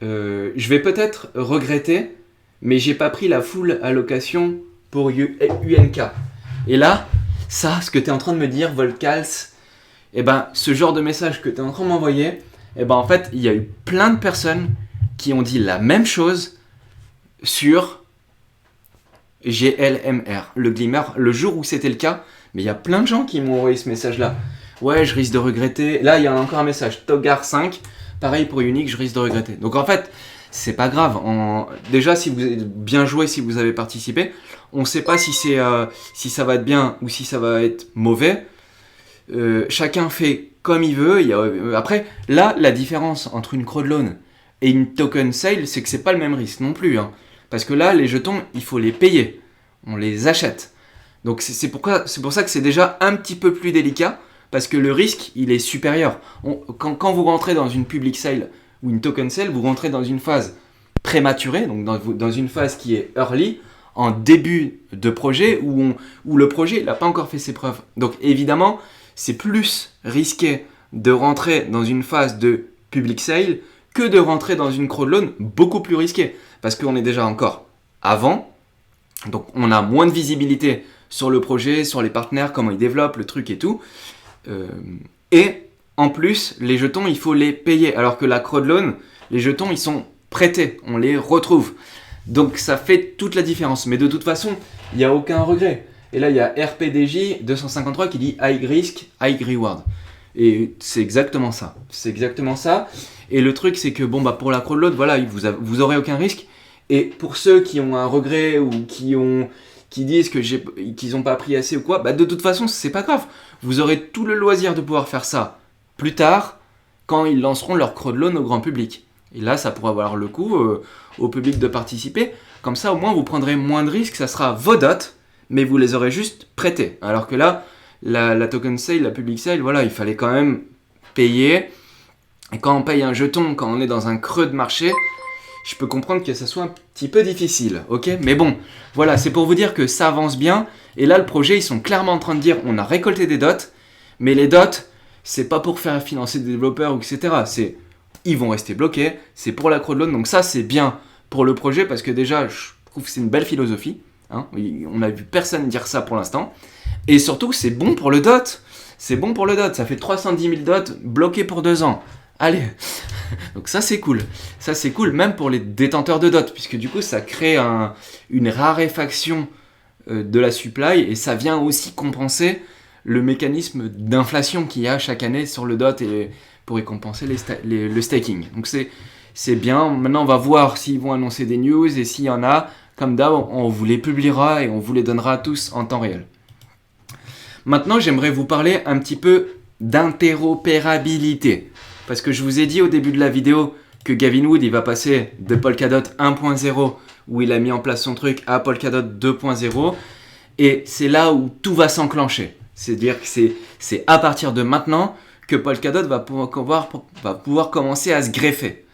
je vais peut-être regretter, mais j'ai pas pris la full allocation pour UNK. Et là, ça, ce que tu es en train de me dire, Vodcals, et ben, ce genre de message que tu es en train de m'envoyer, et ben en fait, il y a eu plein de personnes qui ont dit la même chose sur GLMR, le Glimmer, le jour où c'était le cas, mais il y a plein de gens qui m'ont envoyé ce message-là. Ouais, je risque de regretter. Là, il y a encore un message, Togar5, pareil pour Unique, je risque de regretter. Donc en fait, c'est pas grave. Déjà, si vous avez bien joué, si vous avez participé, on ne sait pas si ça va être bien ou si ça va être mauvais. Chacun fait comme il veut. Après, là, la différence entre une crowdloan et une token sale, c'est que c'est pas le même risque non plus. Parce que là, les jetons, il faut les payer. On les achète. Donc c'est pour ça que c'est déjà un petit peu plus délicat, parce que le risque, il est supérieur. Quand vous rentrez dans une public sale ou une token sale, vous rentrez dans une phase prématurée, donc dans une phase qui est early, en début de projet, où le projet n'a pas encore fait ses preuves. Donc évidemment, c'est plus risqué de rentrer dans une phase de public sale que de rentrer dans une crowdloan, beaucoup plus risqué. Parce qu'on est déjà encore avant, donc on a moins de visibilité sur le projet, sur les partenaires, comment ils développent le truc et tout. Et en plus, les jetons, il faut les payer. Alors que la crowdloan, les jetons, ils sont prêtés, on les retrouve. Donc ça fait toute la différence. Mais de toute façon, il n'y a aucun regret. Et là, il y a RPDJ 253 qui dit « High risk, high reward ». Et c'est exactement ça. C'est exactement ça. Et le truc, c'est que pour la crowdloan, voilà, vous aurez aucun risque. Et pour ceux qui ont un regret ou qui disent qu'ils n'ont pas pris assez ou quoi, de toute façon, c'est pas grave. Vous aurez tout le loisir de pouvoir faire ça plus tard, quand ils lanceront leur crowdloan au grand public. Et là, ça pourra valoir le coup au public de participer. Comme ça, au moins, vous prendrez moins de risques. Ça sera vos dots, mais vous les aurez juste prêtés. Alors que là, la token sale, la public sale, voilà, il fallait quand même payer. Et quand on paye un jeton, quand on est dans un creux de marché, je peux comprendre que ça soit un petit peu difficile, ok? Mais bon, voilà, c'est pour vous dire que ça avance bien. Et là, le projet, ils sont clairement en train de dire, on a récolté des dots, mais les dots, c'est pas pour faire financer des développeurs, etc. Ils vont rester bloqués, c'est pour la crowdloan. Donc ça, c'est bien pour le projet, parce que déjà, je trouve que c'est une belle philosophie. On n'a vu personne dire ça pour l'instant. Et surtout, c'est bon pour le DOT. C'est bon pour le DOT. Ça fait 310 000 DOT bloqués pour 2 ans. Allez. Donc ça, c'est cool. Ça, c'est cool même pour les détenteurs de DOT, puisque du coup, ça crée une raréfaction de la supply et ça vient aussi compenser le mécanisme d'inflation qu'il y a chaque année sur le DOT et pour y compenser le staking. Donc c'est bien. Maintenant, on va voir s'ils vont annoncer des news et s'il y en a, comme d'hab, on vous les publiera et on vous les donnera tous en temps réel. Maintenant, j'aimerais vous parler un petit peu d'interopérabilité. Parce que je vous ai dit au début de la vidéo que Gavin Wood, il va passer de Polkadot 1.0, où il a mis en place son truc, à Polkadot 2.0. Et c'est là où tout va s'enclencher. C'est-à-dire que c'est à partir de maintenant que Polkadot va pouvoir commencer à se greffer.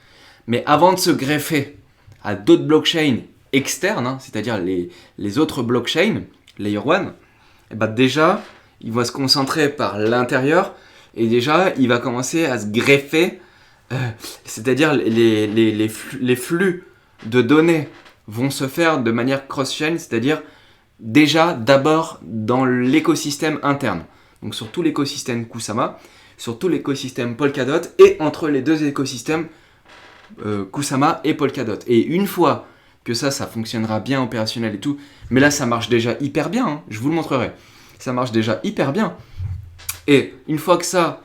Mais avant de se greffer à d'autres blockchains externes, c'est-à-dire les autres blockchains, Layer 1, et ben déjà, il va se concentrer par l'intérieur et déjà, il va commencer à se greffer, c'est-à-dire les flux de données vont se faire de manière cross-chain, c'est-à-dire déjà d'abord dans l'écosystème interne. Donc sur tout l'écosystème Kusama, sur tout l'écosystème Polkadot et entre les deux écosystèmes Kusama et Polkadot. Et une fois que ça fonctionnera bien opérationnel et tout, mais là ça marche déjà hyper bien, je vous le montrerai. Ça marche déjà hyper bien. Et une fois que ça,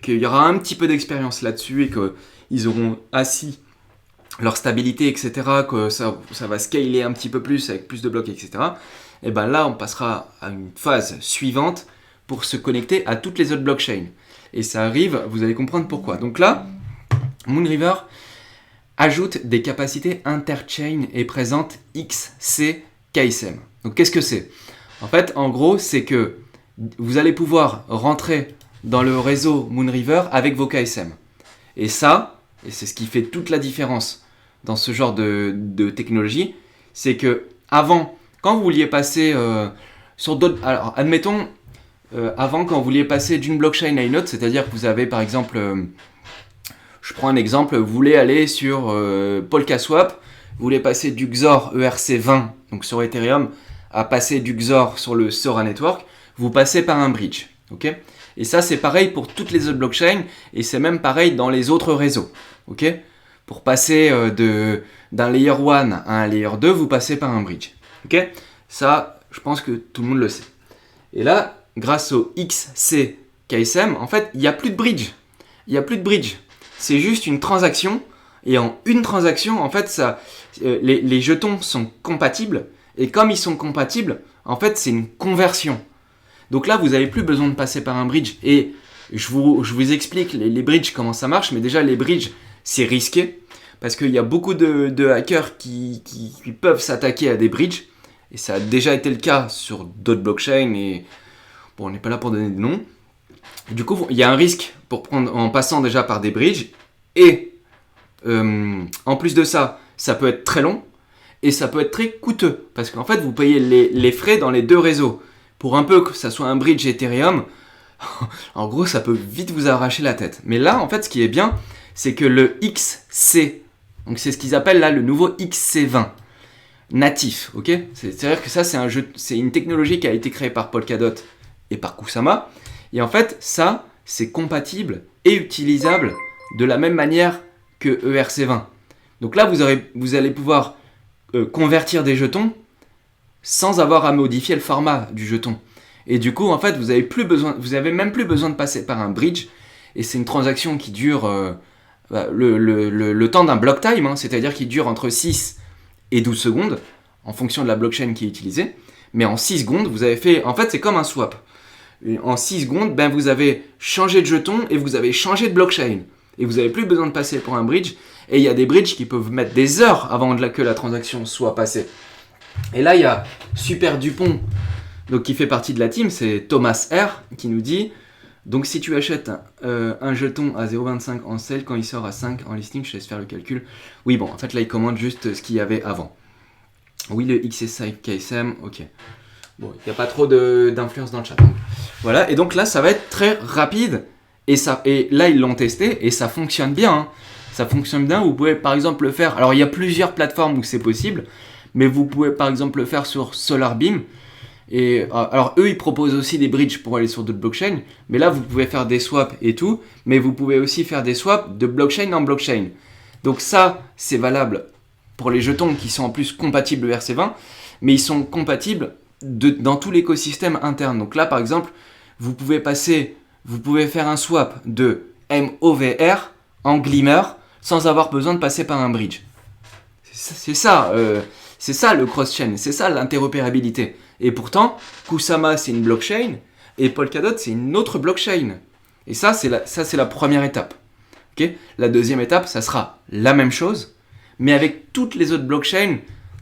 qu'il y aura un petit peu d'expérience là-dessus et qu'ils auront assis leur stabilité, etc., que ça va scaler un petit peu plus avec plus de blocs, etc., et ben là, on passera à une phase suivante pour se connecter à toutes les autres blockchains. Et ça arrive, vous allez comprendre pourquoi. Donc là, Moonriver ajoute des capacités interchain et présente XC-KSM. Donc qu'est-ce que c'est ? En fait, en gros, c'est que vous allez pouvoir rentrer dans le réseau Moonriver avec vos KSM. Et ça, et c'est ce qui fait toute la différence dans ce genre de technologie, c'est que avant, quand vous vouliez passer sur d'autres... Alors, admettons, avant, quand vous vouliez passer d'une blockchain à une autre, c'est-à-dire que vous avez, par exemple... je prends un exemple, vous voulez aller sur PolkaSwap, vous voulez passer du XOR ERC20, donc sur Ethereum, à passer du XOR sur le Sora Network, vous passez par un bridge. Okay, et ça, c'est pareil pour toutes les autres blockchains, et c'est même pareil dans les autres réseaux. Okay, pour passer d'un layer 1 à un layer 2, vous passez par un bridge. Okay, ça, je pense que tout le monde le sait. Et là, grâce au XC-KSM, en fait, il n'y a plus de bridge. Il n'y a plus de bridge. C'est juste une transaction, et en une transaction, en fait, les jetons sont compatibles, et comme ils sont compatibles, en fait, c'est une conversion. Donc là, vous n'avez plus besoin de passer par un bridge. Et je vous explique les bridges, comment ça marche. Mais déjà, les bridges, c'est risqué. Parce qu'il y a beaucoup de hackers qui peuvent s'attaquer à des bridges. Et ça a déjà été le cas sur d'autres blockchains. Et bon, on n'est pas là pour donner des noms. Du coup, il y a un risque en passant déjà par des bridges. Et en plus de ça, ça peut être très long. Et ça peut être très coûteux. Parce qu'en fait, vous payez les frais dans les deux réseaux. Pour un peu que ça soit un bridge Ethereum, en gros, ça peut vite vous arracher la tête. Mais là, en fait, ce qui est bien, c'est que le XC, donc c'est ce qu'ils appellent là le nouveau XC20, natif, ok ? C'est-à-dire que ça, c'est une technologie qui a été créée par Polkadot et par Kusama. Et en fait, ça, c'est compatible et utilisable de la même manière que ERC20. Donc là, vous allez pouvoir convertir des jetons sans avoir à modifier le format du jeton. Et du coup, en fait, vous avez même plus besoin de passer par un bridge. Et c'est une transaction qui dure le temps d'un block time, c'est-à-dire qui dure entre 6 et 12 secondes, en fonction de la blockchain qui est utilisée. Mais en 6 secondes, vous avez fait... En fait, c'est comme un swap. En 6 secondes, vous avez changé de jeton et vous avez changé de blockchain. Et vous n'avez plus besoin de passer pour un bridge. Et il y a des bridges qui peuvent mettre des heures avant que la transaction soit passée. Et là, il y a Super Dupont, donc, qui fait partie de la team, c'est Thomas R, qui nous dit donc si tu achètes un jeton à 0,25 en sell, quand il sort à 5 en listing, je te laisse faire le calcul. Oui, bon, en fait, là, il commande juste ce qu'il y avait avant. Oui, le XC-KSM, ok. Bon, il n'y a pas trop d'influence dans le chat. Donc, voilà, et donc là, ça va être très rapide. Et là, ils l'ont testé et ça fonctionne bien. Hein. Ça fonctionne bien. Vous pouvez, par exemple, le faire. Alors, il y a plusieurs plateformes où c'est possible. Mais vous pouvez par exemple le faire sur SolarBeam. Et alors eux, ils proposent aussi des bridges pour aller sur d'autres blockchains, mais là, vous pouvez faire des swaps et tout, mais vous pouvez aussi faire des swaps de blockchain en blockchain. Donc ça, c'est valable pour les jetons qui sont en plus compatibles ERC20, mais ils sont compatibles dans tout l'écosystème interne. Donc là, par exemple, vous pouvez faire un swap de MOVR en Glimmer sans avoir besoin de passer par un bridge. C'est ça le cross-chain, c'est ça l'interopérabilité. Et pourtant, Kusama c'est une blockchain et Polkadot c'est une autre blockchain. Et ça c'est la première étape. Okay, la deuxième étape, ça sera la même chose, mais avec toutes les autres blockchains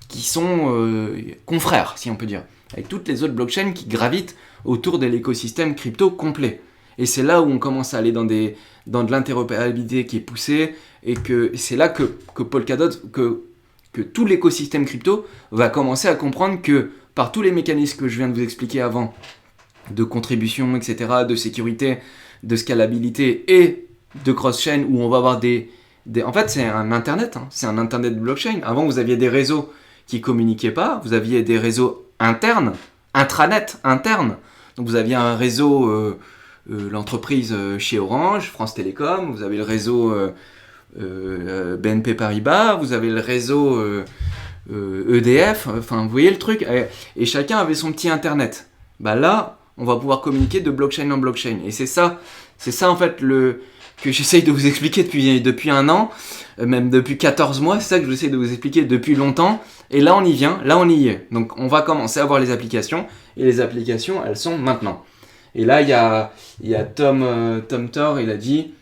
qui sont confrères, si on peut dire. Avec toutes les autres blockchains qui gravitent autour de l'écosystème crypto complet. Et c'est là où on commence à aller dans de l'interopérabilité qui est poussée, et que c'est là que Polkadot, que tout l'écosystème crypto va commencer à comprendre que par tous les mécanismes que je viens de vous expliquer avant, de contribution, etc., de sécurité, de scalabilité et de cross-chain, où on va avoir en fait, c'est un internet, hein, c'est un internet blockchain. Avant, vous aviez des réseaux qui communiquaient pas, vous aviez des réseaux internes, intranet interne. Donc vous aviez un réseau, l'entreprise chez Orange, France Télécom, vous avez le réseau BNP Paribas, vous avez le réseau EDF, enfin vous voyez le truc, et chacun avait son petit internet. Bah là, on va pouvoir communiquer de blockchain en blockchain. Et c'est ça en fait que j'essaye de vous expliquer depuis un an, même depuis 14 mois, c'est ça que j'essaye de vous expliquer depuis longtemps. Et là on y vient, là on y est. Donc on va commencer à voir les applications, et les applications elles sont maintenant. Et là il y a Tom Thor, il a dit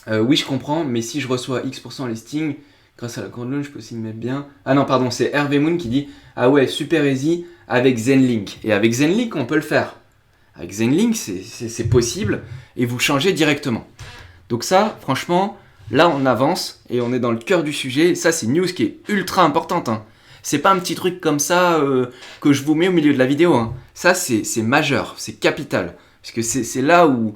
oui je comprends, mais si je reçois X% listing, grâce à la crowdloan, je peux aussi me mettre bien. Ah non pardon, c'est Hervé Moon qui dit ah ouais super easy avec Zenlink. Et avec Zenlink on peut le faire. Avec Zenlink c'est possible, et vous changez directement. Donc ça, franchement, là on avance et on est dans le cœur du sujet. Ça c'est une news qui est ultra importante, hein. C'est pas un petit truc comme ça que je vous mets au milieu de la vidéo, hein. Ça c'est majeur, c'est capital. Parce que c'est là où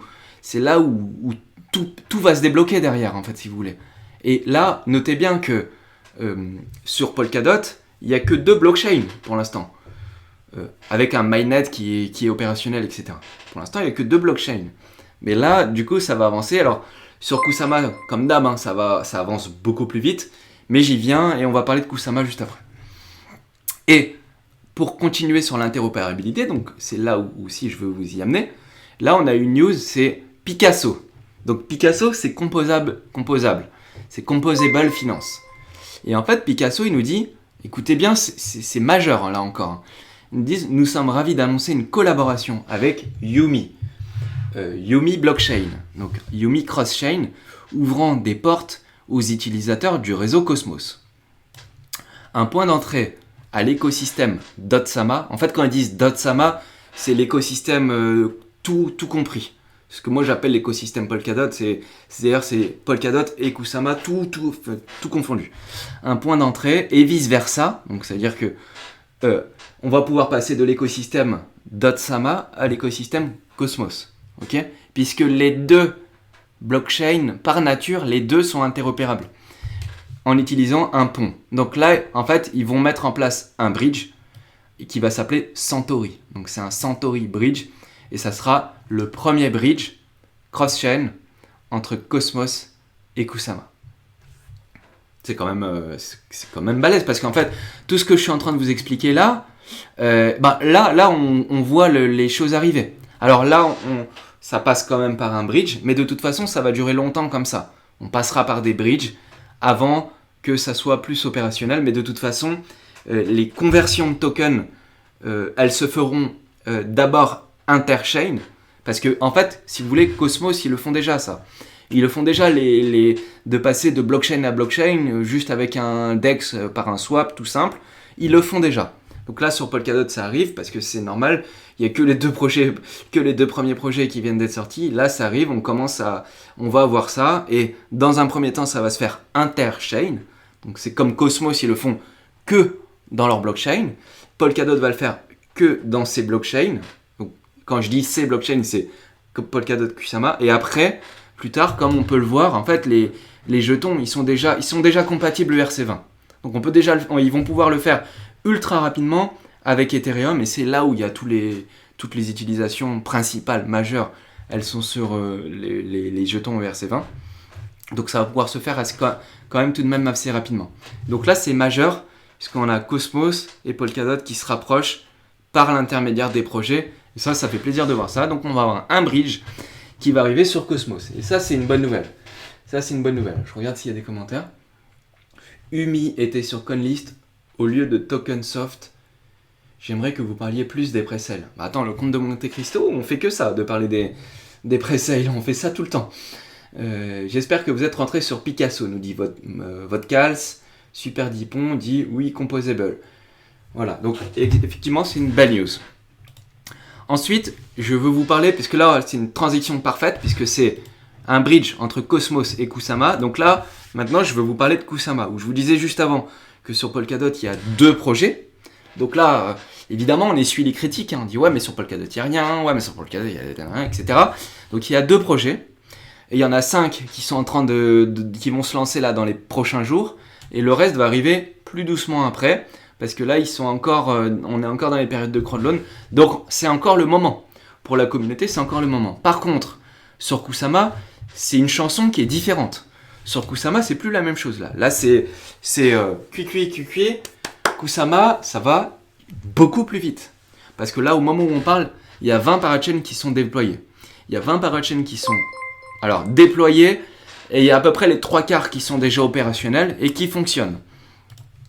tout va se débloquer derrière, en fait, si vous voulez. Et là, notez bien que sur Polkadot, il n'y a que 2 blockchains pour l'instant. Avec un mainnet qui est opérationnel, etc. Pour l'instant, il n'y a que 2 blockchains. Mais là, du coup, ça va avancer. Alors, sur Kusama, comme d'hab, hein, ça avance beaucoup plus vite. Mais j'y viens et on va parler de Kusama juste après. Et pour continuer sur l'interopérabilité, donc c'est là où aussi je veux vous y amener. Là, on a une news, c'est Picasso. Donc Picasso, c'est composable. C'est Composable Finance. Et en fait, Picasso, il nous dit, écoutez bien, c'est majeur hein, là encore. Hein. Ils nous disent, nous sommes ravis d'annoncer une collaboration avec Yumi. Yumi Blockchain, donc Yumi Cross-Chain, ouvrant des portes aux utilisateurs du réseau Cosmos. Un point d'entrée à l'écosystème Dotsama. En fait, quand ils disent Dotsama, c'est l'écosystème tout compris. Ce que moi j'appelle l'écosystème Polkadot, c'est-à-dire c'est Polkadot et Kusama, tout confondu. Un point d'entrée et vice-versa, donc c'est-à-dire que on va pouvoir passer de l'écosystème Dotsama à l'écosystème Cosmos. Okay, puisque les 2 blockchains, par nature, les 2 sont interopérables en utilisant un pont. Donc là, en fait, ils vont mettre en place un bridge qui va s'appeler Centauri. Donc c'est un Centauri Bridge, et ça sera le premier bridge cross-chain entre Cosmos et Kusama. C'est quand même balèze, parce qu'en fait, tout ce que je suis en train de vous expliquer là, là on voit les choses arriver. Alors là, ça passe quand même par un bridge, mais de toute façon, ça va durer longtemps comme ça. On passera par des bridges avant que ça soit plus opérationnel, mais de toute façon, les conversions de tokens, elles se feront d'abord interchain, parce que en fait, si vous voulez, Cosmos, ils le font déjà ça. Ils le font déjà de passer de blockchain à blockchain, juste avec un DEX par un swap tout simple. Ils le font déjà. Donc là, sur Polkadot, ça arrive parce que c'est normal. Il n'y a que les 2 premiers projets qui viennent d'être sortis. Là, ça arrive, on va avoir ça. Et dans un premier temps, ça va se faire interchain. Donc c'est comme Cosmos, ils le font que dans leur blockchain. Polkadot va le faire que dans ses blockchains. Donc quand je dis ces blockchains, c'est Polkadot, Kusama. Et après, plus tard, comme on peut le voir, en fait, les jetons, ils sont déjà compatibles ERC20. Donc ils vont pouvoir le faire ultra rapidement avec Ethereum, et c'est là où il y a toutes les utilisations principales, majeures, elles sont sur les jetons ERC20. Donc ça va pouvoir se faire quand même tout de même assez rapidement. Donc là c'est majeur, puisqu'on a Cosmos et Polkadot qui se rapprochent par l'intermédiaire des projets. Et ça fait plaisir de voir ça. Donc on va avoir un bridge qui va arriver sur Cosmos. Et ça c'est une bonne nouvelle. Je regarde s'il y a des commentaires. Umi était sur CoinList au lieu de TokenSoft. J'aimerais que vous parliez plus des pre-sales. Bah attends, le compte de Monte Cristo, on fait que ça, de parler des pre-sales. On fait ça tout le temps. J'espère que vous êtes rentré sur Picasso, nous dit votre Cals. Super Dipon dit oui, composable. Voilà, donc effectivement, c'est une belle news. Ensuite, je veux vous parler, puisque là, c'est une transition parfaite, puisque c'est un bridge entre Cosmos et Kusama. Donc là, maintenant, je veux vous parler de Kusama, où je vous disais juste avant que sur Polkadot, il y a 2 projets. Donc là, évidemment, on essuie les critiques. On dit ouais, mais sur Polkadot, il n'y a rien. Ouais, mais sur Polkadot, il y a rien, etc. Donc il y a 2 projets. Et il y en a 5 qui sont en train qui vont se lancer là dans les prochains jours. Et le reste va arriver plus doucement après. Parce que là, on est encore dans les périodes de crowdloan. Donc, c'est encore le moment. Pour la communauté, c'est encore le moment. Par contre, sur Kusama, c'est une chanson qui est différente. Sur Kusama, c'est plus la même chose là. Là, c'est cuicui. Kusama, ça va beaucoup plus vite. Parce que là, au moment où on parle, il y a 20 parachains qui sont déployés. Il y a 20 parachains qui sont déployés. Et il y a à peu près les 3/4 qui sont déjà opérationnels et qui fonctionnent.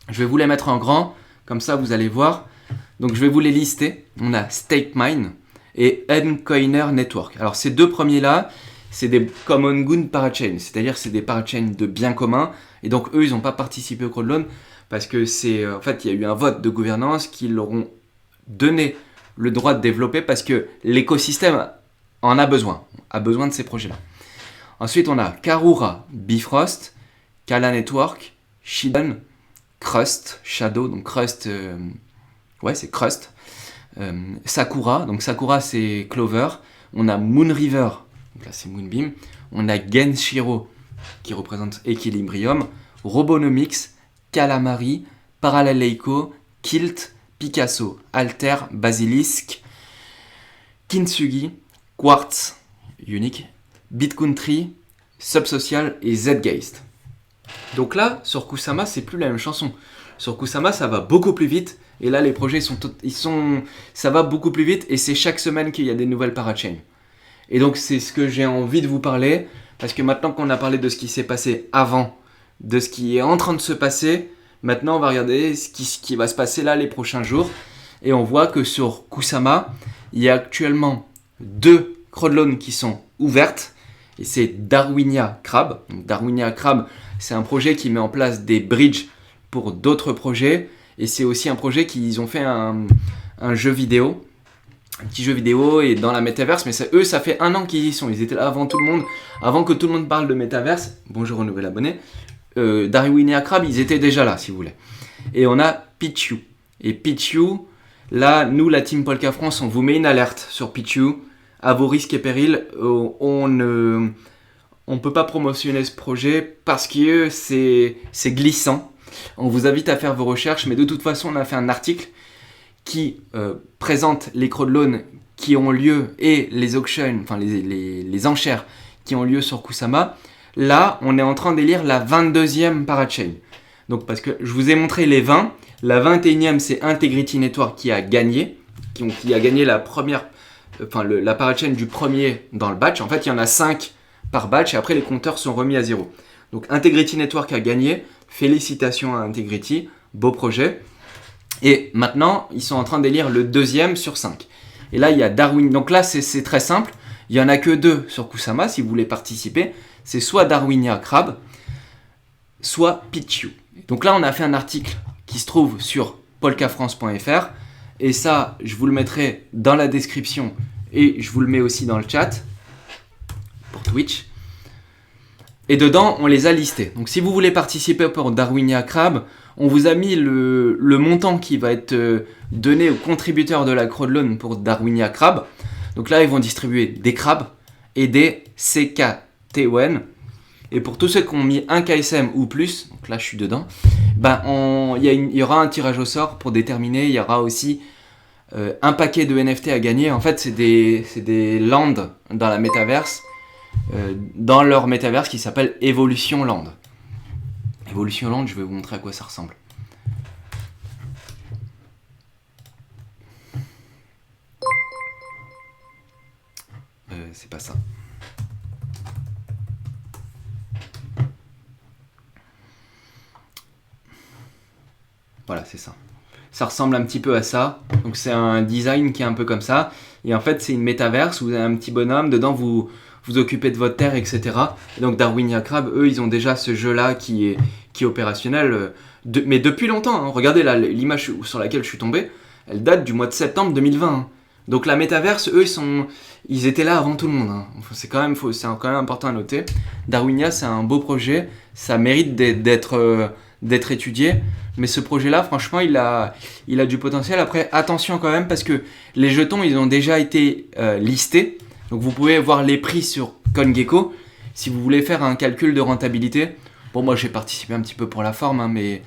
Je vais vous les mettre en grand, comme ça vous allez voir. Donc je vais vous les lister. On a StakeMine et Ncoiner Network. Alors ces 2 premiers-là, c'est des Common Good Parachains, c'est-à-dire c'est des parachains de bien commun. Et donc eux, ils n'ont pas participé au crowdloan parce que en fait, il y a eu un vote de gouvernance qui leur ont donné le droit de développer parce que l'écosystème en a besoin de ces projets-là. Ensuite, on a Karura, Bifrost, Kala Network, Shidon, Crust, Shadow, donc Crust, c'est Crust, Sakura, donc Sakura c'est Clover, on a Moonriver, donc là c'est Moonbeam, on a Genshiro qui représente Equilibrium, Robonomics, Calamari, Parallel-Eiko, Kilt, Picasso, Alter, Basilisk, Kintsugi, Quartz, Unique, Bitcountry, Subsocial et Zgeist. Donc là, sur Kusama, c'est plus la même chanson. Sur Kusama, ça va beaucoup plus vite. Et là, les projets, ça va beaucoup plus vite. Et c'est chaque semaine qu'il y a des nouvelles parachains. Et donc, c'est ce que j'ai envie de vous parler. Parce que maintenant qu'on a parlé de ce qui s'est passé avant, de ce qui est en train de se passer, maintenant, on va regarder ce qui va se passer là les prochains jours. Et on voit que sur Kusama, il y a actuellement 2 crowdloans qui sont ouvertes. Et c'est Darwinia Crab. Donc, Darwinia Crab, c'est un projet qui met en place des bridges pour d'autres projets. Et c'est aussi un projet qu'ils ont fait un jeu vidéo. Un petit jeu vidéo et dans la métaverse. Mais ça fait 1 an qu'ils y sont. Ils étaient là avant tout le monde. Avant que tout le monde parle de métaverse. Bonjour au nouvel abonné. Darwinia Crab, ils étaient déjà là, si vous voulez. Et on a Pichu. Et Pichu, là, nous, la Team Polka France, on vous met une alerte sur Pichu. À vos risques et périls, on ne peut pas promotionner ce projet parce que c'est glissant. On vous invite à faire vos recherches, mais de toute façon, on a fait un article qui présente les crowdloans qui ont lieu et les auctions, enfin les enchères qui ont lieu sur Kusama. Là, on est en train d'élire la 22e parachain. Donc, parce que je vous ai montré les 20. La 21e, c'est Integrity Network qui a gagné, qui a gagné la première... la parachain du premier dans le batch. En fait, il y en a 5 par batch et après les compteurs sont remis à 0. Donc Integrity Network a gagné. Félicitations à Integrity, beau projet. Et maintenant, ils sont en train d'élire le 2e sur 5. Et là, il y a Darwin. Donc là, c'est très simple. Il n'y en a que 2 sur Kusama si vous voulez participer. C'est soit Darwinia Crab, soit Pichu. Donc là, on a fait un article qui se trouve sur polkafrance.fr. Et ça, je vous le mettrai dans la description et je vous le mets aussi dans le chat pour Twitch. Et dedans, on les a listés. Donc si vous voulez participer pour Darwinia Crab, on vous a mis le montant qui va être donné aux contributeurs de la crowdloan pour Darwinia Crab. Donc là, ils vont distribuer des crabes et des CKTON. Et pour tous ceux qui ont mis 1 KSM ou plus, donc là je suis dedans, ben il y aura un tirage au sort pour déterminer. Il y aura aussi un paquet de NFT à gagner. En fait, c'est des lands dans la métaverse, dans leur métaverse qui s'appelle Evolution Land. Evolution Land, je vais vous montrer à quoi ça ressemble. C'est pas ça. Voilà, c'est ça. Ça ressemble un petit peu à ça. Donc c'est un design qui est un peu comme ça. Et en fait, c'est une métaverse où vous avez un petit bonhomme. Dedans, vous occupez de votre terre, etc. Et donc Darwinia Crab, eux, ils ont déjà ce jeu-là qui est opérationnel. Mais depuis longtemps. Hein. Regardez là, l'image sur laquelle je suis tombé. Elle date du mois de septembre 2020. Hein. Donc la métaverse, eux, ils étaient là avant tout le monde. Hein. C'est quand même important à noter. Darwinia, c'est un beau projet. Ça mérite d'être étudié. Mais ce projet-là, franchement, il a du potentiel. Après, attention quand même, parce que les jetons, ils ont déjà été listés. Donc vous pouvez voir les prix sur CoinGecko. Si vous voulez faire un calcul de rentabilité. Bon, moi, j'ai participé un petit peu pour la forme, hein, mais...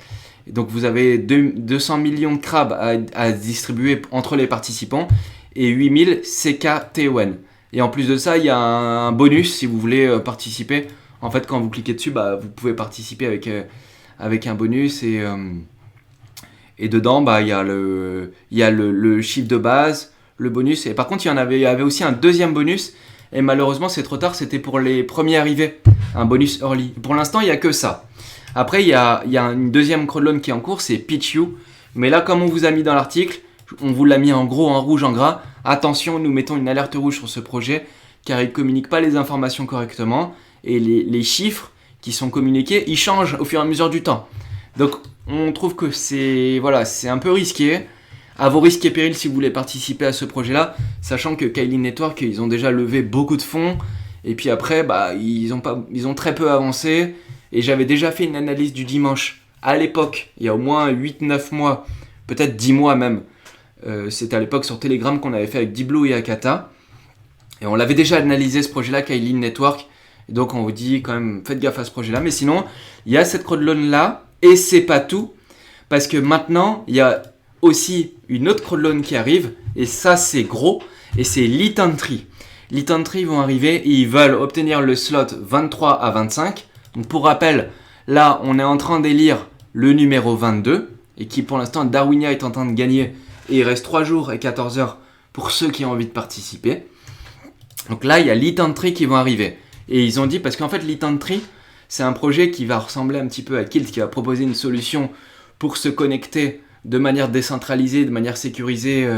Donc vous avez 200 millions de crabes à distribuer entre les participants et 8000 CKTON. Et en plus de ça, il y a un bonus si vous voulez participer. En fait, quand vous cliquez dessus, vous pouvez participer avec un bonus et dedans, il y a le chiffre de base, le bonus. Et par contre, il y avait aussi un deuxième bonus. Et malheureusement, c'est trop tard, c'était pour les premiers arrivés. Un bonus early. Pour l'instant, il n'y a que ça. Après, il y a une deuxième crowdloan qui est en cours, c'est Pitch You. Mais là, comme on vous a mis dans l'article, on vous l'a mis en gros, en rouge, en gras. Attention, nous mettons une alerte rouge sur ce projet, car il ne communique pas les informations correctement. Et les chiffres qui sont communiqués, ils changent au fur et à mesure du temps. Donc, on trouve que c'est un peu risqué. À vos risques et périls si vous voulez participer à ce projet-là, sachant que Kylie Network, ils ont déjà levé beaucoup de fonds. Et puis après, ils ont très peu avancé. Et j'avais déjà fait une analyse du dimanche à l'époque, il y a au moins 8-9 mois, peut-être 10 mois même. C'était à l'époque sur Telegram qu'on avait fait avec Diblo et Akata. Et on l'avait déjà analysé ce projet-là, Kylie Network. Et donc on vous dit quand même, faites gaffe à ce projet-là. Mais sinon, il y a cette crowdloan-là, et c'est pas tout. Parce que maintenant, il y a aussi une autre crowdloan qui arrive, et ça c'est gros, et c'est Litantry. Litantry vont arriver et ils veulent obtenir le slot 23 à 25. Donc pour rappel, là on est en train d'élire le numéro 22 et qui pour l'instant Darwinia est en train de gagner et il reste 3 jours et 14 heures pour ceux qui ont envie de participer. Donc là il y a Litantry qui vont arriver et ils ont dit, parce qu'en fait Litantry c'est un projet qui va ressembler un petit peu à Kilt, qui va proposer une solution pour se connecter de manière décentralisée, de manière sécurisée,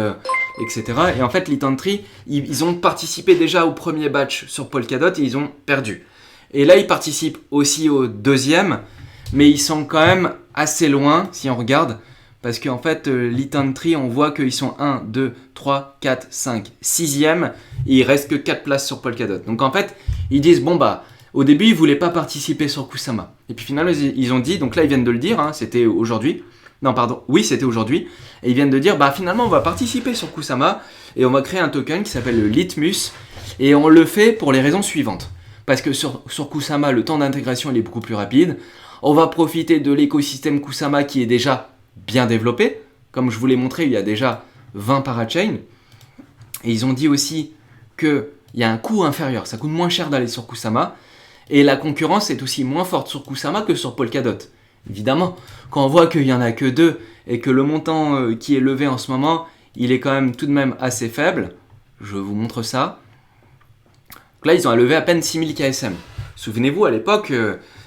etc. Et en fait Litantry, ils ont participé déjà au premier batch sur Polkadot et ils ont perdu. Et là, ils participent aussi au deuxième, mais ils sont quand même assez loin, si on regarde, parce qu'en fait, Litantry, on voit qu'ils sont 1, 2, 3, 4, 5, 6e, et il reste que 4 places sur Polkadot. Donc en fait, ils disent, au début, ils ne voulaient pas participer sur Kusama. Et puis finalement, ils ont dit, donc là, ils viennent de le dire, hein, c'était aujourd'hui. Non, pardon, oui, c'était aujourd'hui. Et ils viennent de dire, finalement, on va participer sur Kusama, et on va créer un token qui s'appelle le Litmus, et on le fait pour les raisons suivantes. Parce que sur Kusama, le temps d'intégration il est beaucoup plus rapide. On va profiter de l'écosystème Kusama qui est déjà bien développé. Comme je vous l'ai montré, il y a déjà 20 parachains. Et ils ont dit aussi qu'il y a un coût inférieur. Ça coûte moins cher d'aller sur Kusama. Et la concurrence est aussi moins forte sur Kusama que sur Polkadot. Évidemment, quand on voit qu'il n'y en a que 2 et que le montant qui est levé en ce moment, il est quand même tout de même assez faible. Je vous montre ça. Là, ils ont levé à peine 6000 KSM. Souvenez-vous, à l'époque,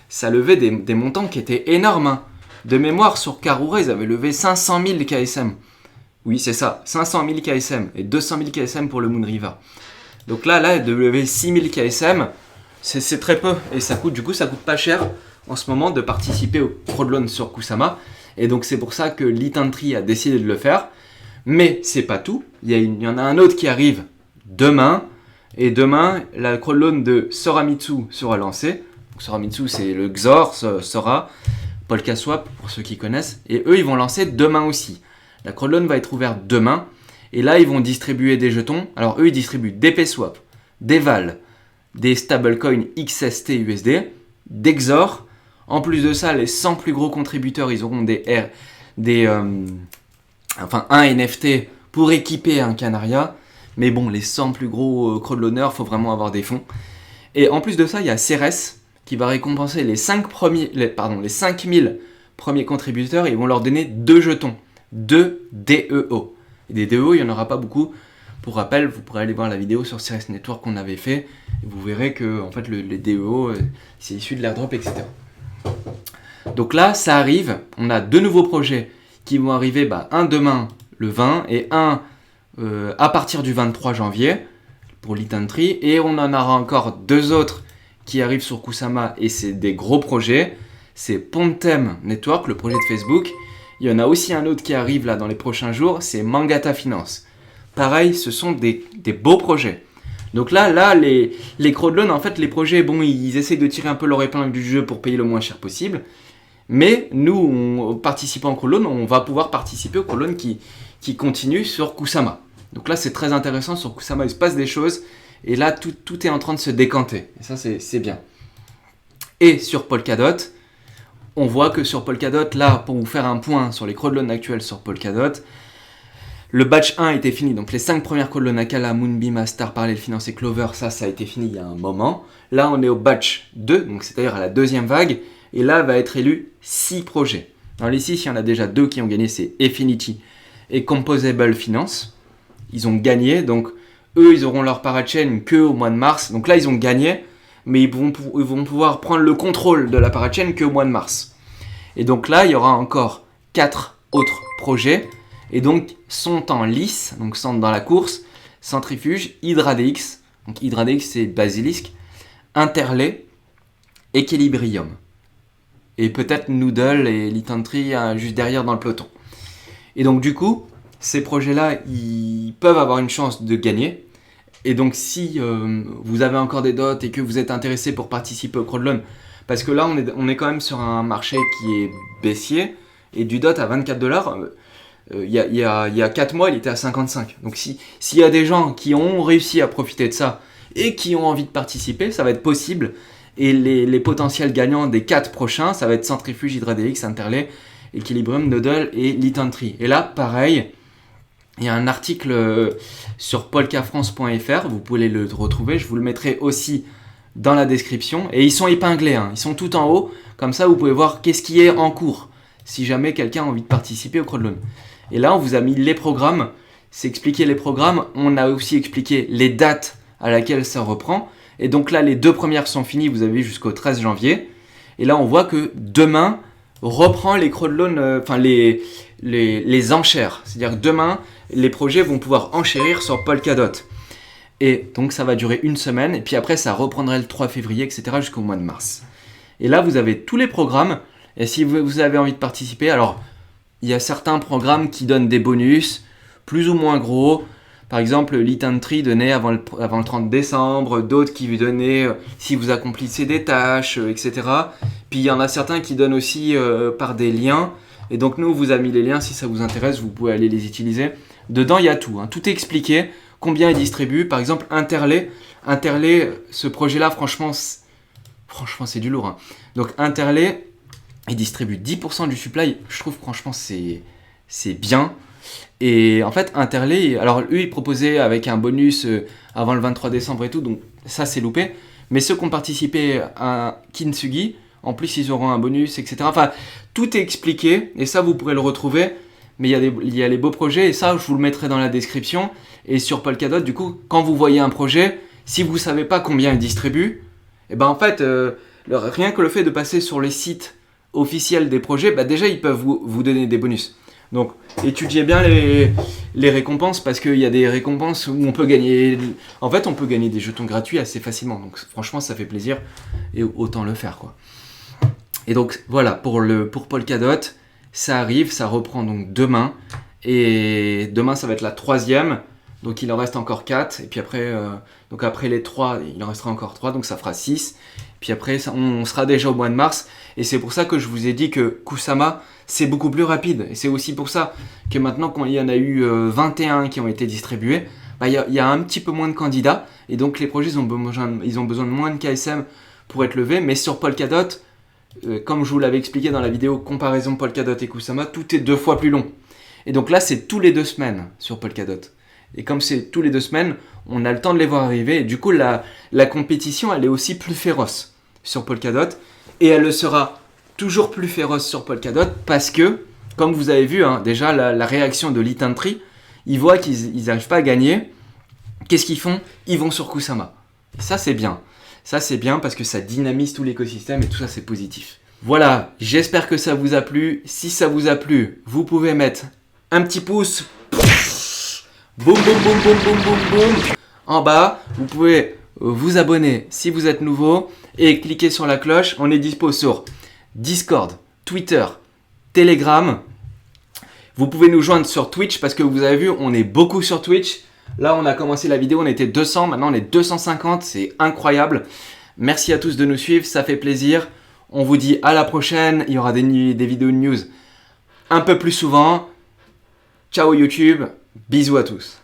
ça levait des montants qui étaient énormes. Hein. De mémoire, sur Karura, ils avaient levé 500 000 KSM. Oui, c'est ça, 500 000 KSM et 200 000 KSM pour le Moonriver. Donc là, de lever 6000 KSM, c'est très peu. Et ça coûte pas cher en ce moment de participer au crowdloan sur Kusama. Et donc, c'est pour ça que Litantry a décidé de le faire. Mais c'est pas tout. Il y en a un autre qui arrive demain. Et demain, la crowdloan de Soramitsu sera lancée. Donc, Soramitsu, c'est le Xor, Sora, PolkaSwap, pour ceux qui connaissent. Et eux, ils vont lancer demain aussi. La crowdloan va être ouverte demain. Et là, ils vont distribuer des jetons. Alors, eux, ils distribuent des PSwap, des VAL, des stablecoins XST USD, d'Exor. En plus de ça, les 100 plus gros contributeurs, ils auront un NFT pour équiper un Canaria. Mais bon, les 100 plus gros crowdloaners, il faut vraiment avoir des fonds. Et en plus de ça, il y a Ceres qui va récompenser les 5000 premiers contributeurs et ils vont leur donner 2 jetons, 2 DEO. Et des DEO, il n'y en aura pas beaucoup. Pour rappel, vous pourrez aller voir la vidéo sur Ceres Network qu'on avait fait. Et vous verrez que en fait, les DEO, c'est issu de l'airdrop, etc. Donc là, ça arrive. On a 2 nouveaux projets qui vont arriver, un demain, le 20, et un à partir du 23 janvier pour Litantry. Et on en aura encore 2 autres qui arrivent sur Kusama et c'est des gros projets. C'est Pontem Network, le projet de Facebook. Il y en a aussi un autre qui arrive là dans les prochains jours, c'est Mangata Finance. Pareil, ce sont des beaux projets. Donc là les crowdloans, en fait, les projets, ils essayent de tirer un peu leur épingle du jeu pour payer le moins cher possible. Mais nous, participant au crowdloan, on va pouvoir participer au crowdloan qui continue sur Kusama. Donc là, c'est très intéressant. Sur Kusama, il se passe des choses. Et là, tout est en train de se décanter. Et ça, c'est bien. Et sur Polkadot, on voit que sur Polkadot, là, pour vous faire un point sur les crowdloans actuels sur Polkadot, le batch 1 était fini. Donc les 5 premières crowdloans, Akala, Moonbeam, Astar, Parallel Finance et Clover, ça a été fini il y a un moment. Là, on est au batch 2, donc c'est-à-dire à la deuxième vague. Et là, va être élu 6 projets. Dans les 6, il y en a déjà 2 qui ont gagné, c'est Affinity et Composable Finance. Ils ont gagné, donc eux, ils auront leur parachain qu'au mois de mars. Donc là, ils ont gagné, mais ils vont pouvoir prendre le contrôle de la parachain qu'au mois de mars. Et donc là, il y aura encore 4 autres projets. Et donc, sont en lice, donc sont dans la course, Centrifuge, HydraDX. Donc HydraDX, c'est Basilisk, Interlay, Equilibrium. Et peut-être Noodle et Litantry juste derrière dans le peloton. Et donc du coup, ces projets-là, ils peuvent avoir une chance de gagner. Et donc si vous avez encore des dots et que vous êtes intéressé pour participer au crowdloan, parce que là on est quand même sur un marché qui est baissier, et du dot à 24$, il y a 4 mois il était à 55. Donc s'il y a des gens qui ont réussi à profiter de ça et qui ont envie de participer, ça va être possible. Et les potentiels gagnants des 4 prochains, ça va être Centrifuge, HydraDX, Interlay, Equilibrium, Noodle et Litantry. Et là, pareil, il y a un article sur polkafrance.fr, vous pouvez le retrouver, je vous le mettrai aussi dans la description. Et ils sont épinglés, ils sont tout en haut, comme ça vous pouvez voir qu'est-ce qui est en cours, si jamais quelqu'un a envie de participer au crowdloan. Et là, on vous a mis les programmes, c'est expliqué les programmes, on a aussi expliqué les dates à laquelle ça reprend. Et donc là, les 2 premières sont finies, vous avez jusqu'au 13 janvier. Et là, on voit que demain reprend les crowdloans, les enchères. C'est-à-dire que demain, les projets vont pouvoir enchérir sur Polkadot. Et donc, ça va durer une semaine. Et puis après, ça reprendrait le 3 février, etc. jusqu'au mois de mars. Et là, vous avez tous les programmes. Et si vous avez envie de participer, alors, il y a certains programmes qui donnent des bonus, plus ou moins gros. Par exemple, Litantry donnait avant le 30 décembre, d'autres qui lui donnaient si vous accomplissez des tâches, etc. Puis il y en a certains qui donnent aussi par des liens. Et donc nous, on vous a mis les liens, si ça vous intéresse, vous pouvez aller les utiliser. Dedans, il y a tout. Tout est expliqué, combien ils distribuent. Par exemple, Interlay, ce projet-là, franchement, c'est du lourd. Donc Interlay, il distribue 10% du supply. Je trouve, franchement, c'est bien. Et en fait, Interlay, alors eux, ils proposaient avec un bonus avant le 23 décembre et tout, donc ça, c'est loupé. Mais ceux qui ont participé à Kintsugi, en plus, ils auront un bonus, etc. Enfin, tout est expliqué, et ça, vous pourrez le retrouver. Mais il y a les beaux projets, et ça, je vous le mettrai dans la description. Et sur Polkadot, du coup, quand vous voyez un projet, si vous ne savez pas combien il distribue, et ben en fait, rien que le fait de passer sur les sites officiels des projets, déjà, ils peuvent vous donner des bonus. Donc, étudiez bien les récompenses, parce qu'il y a des récompenses où on peut gagner... En fait, on peut gagner des jetons gratuits assez facilement. Donc, franchement, ça fait plaisir, et autant le faire, quoi. Et donc, voilà, pour Polkadot, ça arrive, ça reprend donc demain. Et demain, ça va être la 3e. Donc, il en reste encore 4. Et puis après, après les 3, il en restera encore 3. Donc, ça fera 6. Puis après, on sera déjà au mois de mars. Et c'est pour ça que je vous ai dit que Kusama, c'est beaucoup plus rapide. Et c'est aussi pour ça que maintenant, quand il y en a eu 21 qui ont été distribués, il y a un petit peu moins de candidats. Et donc, les projets, ils ont besoin de moins de KSM pour être levé, mais sur Polkadot, comme je vous l'avais expliqué dans la vidéo comparaison Polkadot et Kusama, tout est 2 fois plus long. Et donc là, c'est tous les 2 semaines sur Polkadot. Et comme c'est tous les 2 semaines, on a le temps de les voir arriver. Et du coup, la compétition, elle est aussi plus féroce sur Polkadot. Et elle le sera toujours plus féroce sur Polkadot parce que, comme vous avez vu, hein, déjà la réaction de l'Itantri, ils voient qu'ils n'arrivent pas à gagner. Qu'est-ce qu'ils font? Ils vont sur Kusama. Et ça, c'est bien. Ça, c'est bien parce que ça dynamise tout l'écosystème et tout ça, c'est positif. Voilà, j'espère que ça vous a plu. Si ça vous a plu, vous pouvez mettre un petit pouce. Boum, boum, boum, boum, boum, boum, boum. En bas, vous pouvez vous abonner si vous êtes nouveau et cliquer sur la cloche. On est dispo sur Discord, Twitter, Telegram. Vous pouvez nous joindre sur Twitch parce que vous avez vu, on est beaucoup sur Twitch. Là, on a commencé la vidéo, on était 200, maintenant on est 250, c'est incroyable. Merci à tous de nous suivre, ça fait plaisir. On vous dit à la prochaine, il y aura des vidéos de news un peu plus souvent. Ciao YouTube, bisous à tous.